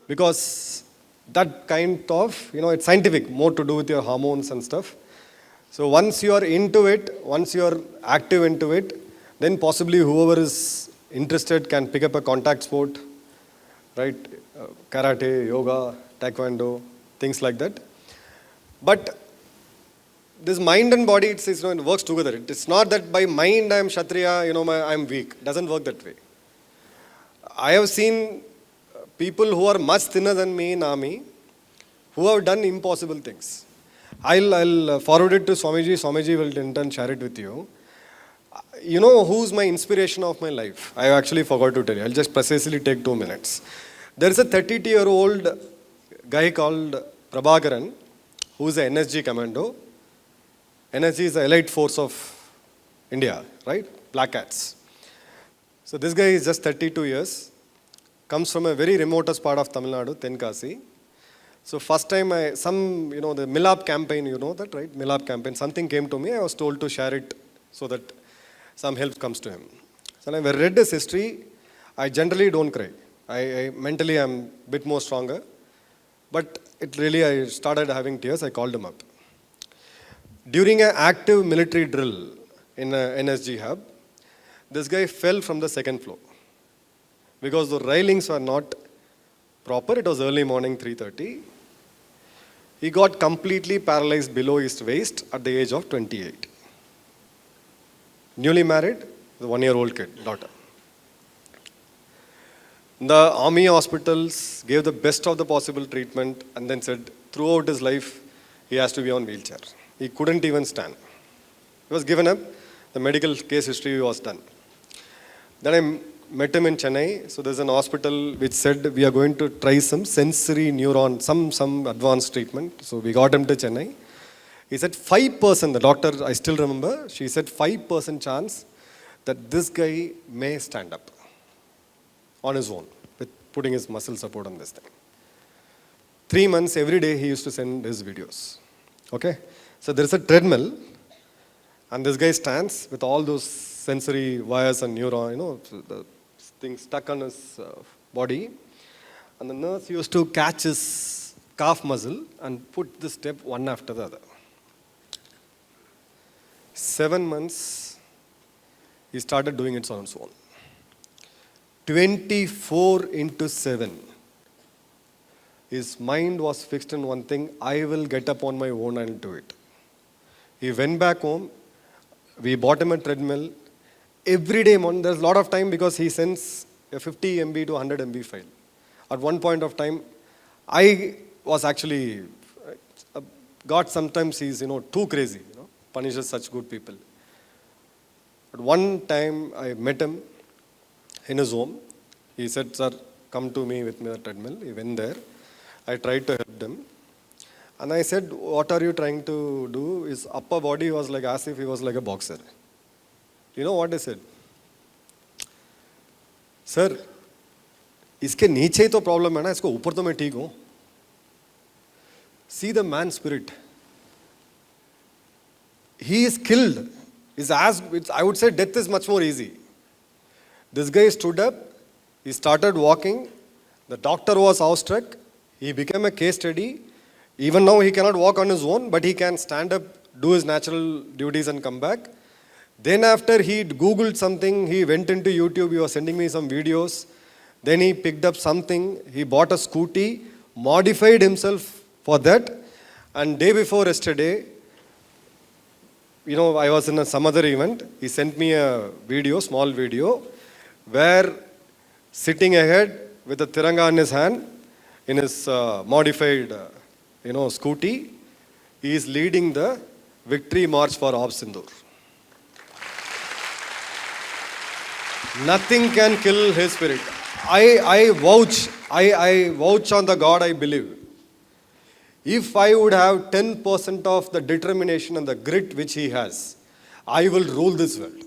Because that kind of, it's scientific, more to do with your hormones and stuff. So once you are into it, once you are active into it, then possibly whoever is interested can pick up a contact sport, right? Karate, yoga, taekwondo, things like that. But this mind and body, it works together. It's not that by mind I am Kshatriya, I am weak. It doesn't work that way. I have seen people who are much thinner than me in army, who have done impossible things. I'll forward it to Swamiji. Swamiji will in turn share it with you. You know who's my inspiration of my life? I actually forgot to tell you. I'll just precisely take 2 minutes. There is a 32-year-old guy called Prabhakaran, who's an NSG commando. NSG is the elite force of India, right? Black Cats. So this guy is just 32 years, comes from a very remotest part of Tamil Nadu, Tenkasi. So first time the Milap campaign, you know that, right? Milap campaign, something came to me, I was told to share it so that some help comes to him. So when I read his history, I generally don't cry. I mentally am a bit more stronger. But I started having tears, I called him up. During an active military drill in a NSG hub, this guy fell from the 2nd floor. Because the railings were not proper, it was early morning, 3:30. He got completely paralyzed below his waist at the age of 28. Newly married, the 1-year-old kid, daughter. The army hospitals gave the best of the possible treatment and then said throughout his life he has to be on wheelchair. He couldn't even stand. He was given up. The medical case history was done. Then I met him in Chennai. So there's an hospital which said we are going to try some sensory neuron, some advanced treatment. So we got him to Chennai. He said 5%, the doctor, I still remember, she said 5% chance that this guy may stand up on his own with putting his muscle support on this thing. 3 months, every day he used to send his videos. Okay? So there's a treadmill and this guy stands with all those sensory wires and neuron, the things stuck on his body. And the nurse used to catch his calf muscle and put the step one after the other. 7 months, he started doing it on his own. 24/7. His mind was fixed on one thing, I will get up on my own and do it. He went back home, we bought him a treadmill. Every day, there's a lot of time because he sends a 50 MB to 100 MB file. At one point of time, I was actually, God sometimes he's, too crazy, punishes such good people. But one time I met him in his home. He said, sir, come to me with me the treadmill. He went there. I tried to help them. And I said, what are you trying to do? His upper body was like as if he was like a boxer. You know what he said? Sir, इसके नीचे ही तो problem है ना, इसको ऊपर तो मैं ठीक हूँ. See the man's spirit. He is killed. I would say death is much more easy. This guy stood up. He started walking. The doctor was awestruck. He became a case study. Even now he cannot walk on his own, but he can stand up, do his natural duties and come back. Then after he Googled something, he went into YouTube, he was sending me some videos. Then he picked up something, he bought a scooty, modified himself for that. And day before yesterday, I was in some other event. He sent me a video, small video, where sitting ahead with a tiranga in his hand, in his modified, scooty. He is leading the victory march for Sindur. Nothing can kill his spirit. I vouch on the God I believe. If I would have 10% of the determination and the grit which he has, I will rule this world.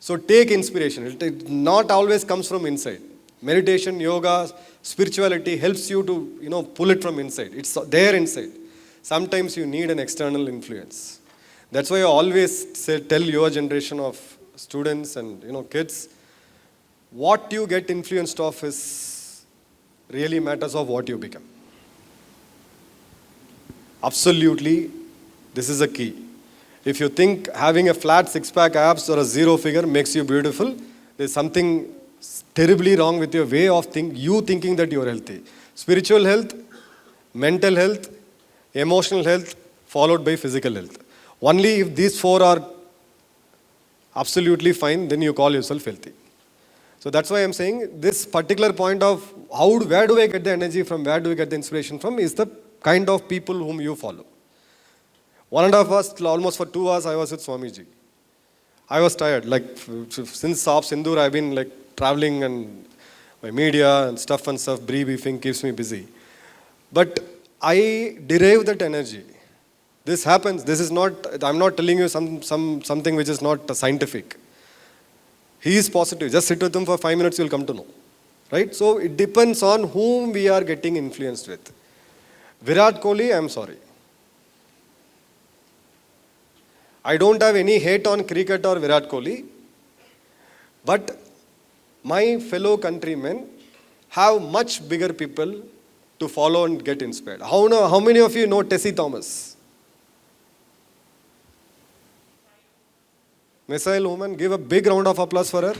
So take inspiration. It not always comes from inside. Meditation, yoga, spirituality helps you to, pull it from inside. It's there inside. Sometimes you need an external influence. That's why I always tell your generation of students and, kids, what you get influenced of is really matters of what you become. Absolutely, this is a key. If you think having a flat six-pack abs or a zero figure makes you beautiful, there's something terribly wrong with your way of thinking that you're healthy. Spiritual health, mental health, emotional health, followed by physical health. Only if these four are absolutely fine, then you call yourself healthy. So that's why I'm saying this particular point of where do I get the energy from, where do I get the inspiration from, is the kind of people whom you follow. 1.5 hours, almost for 2 hours, I was with Swamiji. I was tired. Since Sindur, I've been traveling and my media and stuff, briefing keeps me busy. But I derive that energy. This happens. This is not, I'm not telling you something which is not scientific. He is positive. Just sit with him for 5 minutes, you'll come to know. Right? So it depends on whom we are getting influenced with. Virat Kohli, I'm sorry. I don't have any hate on cricket or Virat Kohli. But my fellow countrymen have much bigger people to follow and get inspired. How many of you know Tessie Thomas? Missile woman, give a big round of applause for her.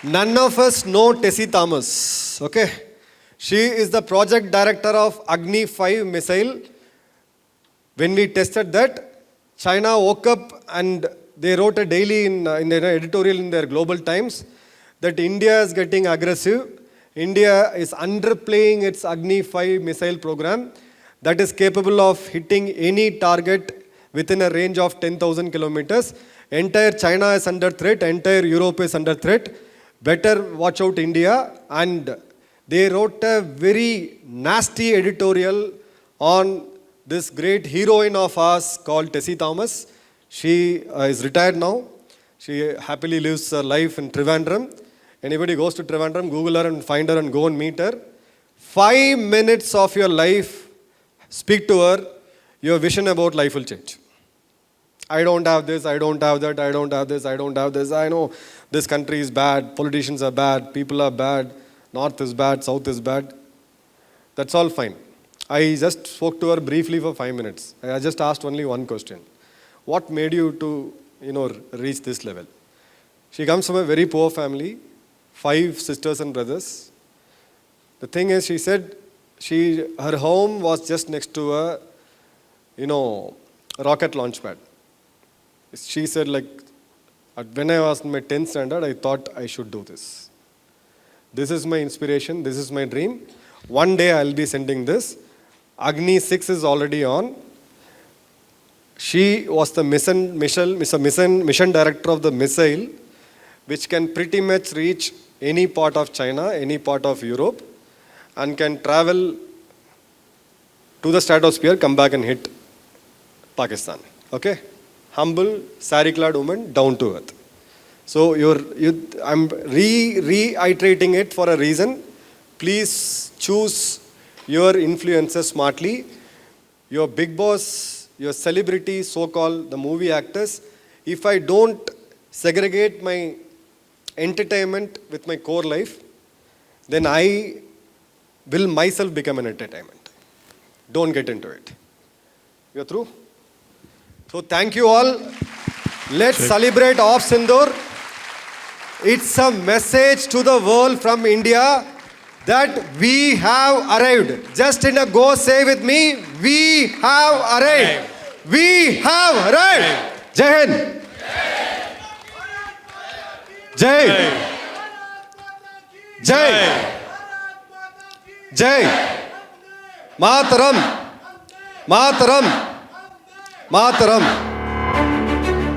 None of us know Tessie Thomas, okay? She is the project director of Agni 5 missile. When we tested that, China woke up and they wrote a daily in their editorial in their Global Times that India is getting aggressive. India is underplaying its Agni 5 missile program that is capable of hitting any target within a range of 10,000 kilometers. Entire China is under threat, entire Europe is under threat. Better watch out India. And they wrote a very nasty editorial on this great heroine of ours called Tessie Thomas. She is retired now. She happily lives her life in Trivandrum. Anybody goes to Trivandrum, Google her and find her and go and meet her. 5 minutes of your life, speak to her, your vision about life will change. I don't have this, I don't have that, I don't have this, I don't have this. I know this country is bad, politicians are bad, people are bad, north is bad, south is bad. That's all fine. I just spoke to her briefly for 5 minutes. I just asked only one question. What made you to, reach this level? She comes from a very poor family, 5 sisters and brothers. The thing is, she said, her home was just next to a, rocket launch pad. She said, when I was in my 10th standard, I thought I should do this. This is my inspiration. This is my dream. One day I'll be sending this. Agni 6 is already on. She was the mission director of the missile, which can pretty much reach any part of China, any part of Europe, and can travel to the stratosphere, come back and hit Pakistan. Okay? Humble, sari-clad woman, down to earth. So I'm reiterating it for a reason. Please choose your influences smartly. Your big boss, your celebrity, so-called the movie actors. If I don't segregate my entertainment with my core life, then I will myself become an entertainment. Don't get into it. You're through? So thank you all. Let's celebrate Sindur. It's a message to the world from India that we have arrived. Just in a go say with me, we have arrived. We have arrived. Jai Hind. Jai. Jai. Jai Mataram. Mataram. Mataram.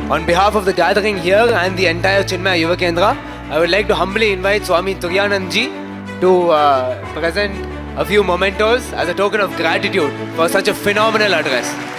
On behalf of the gathering here and the entire Chinmaya Yuva Kendra, I would like to humbly invite Swami Turiyanandji to present a few mementos as a token of gratitude for such a phenomenal address.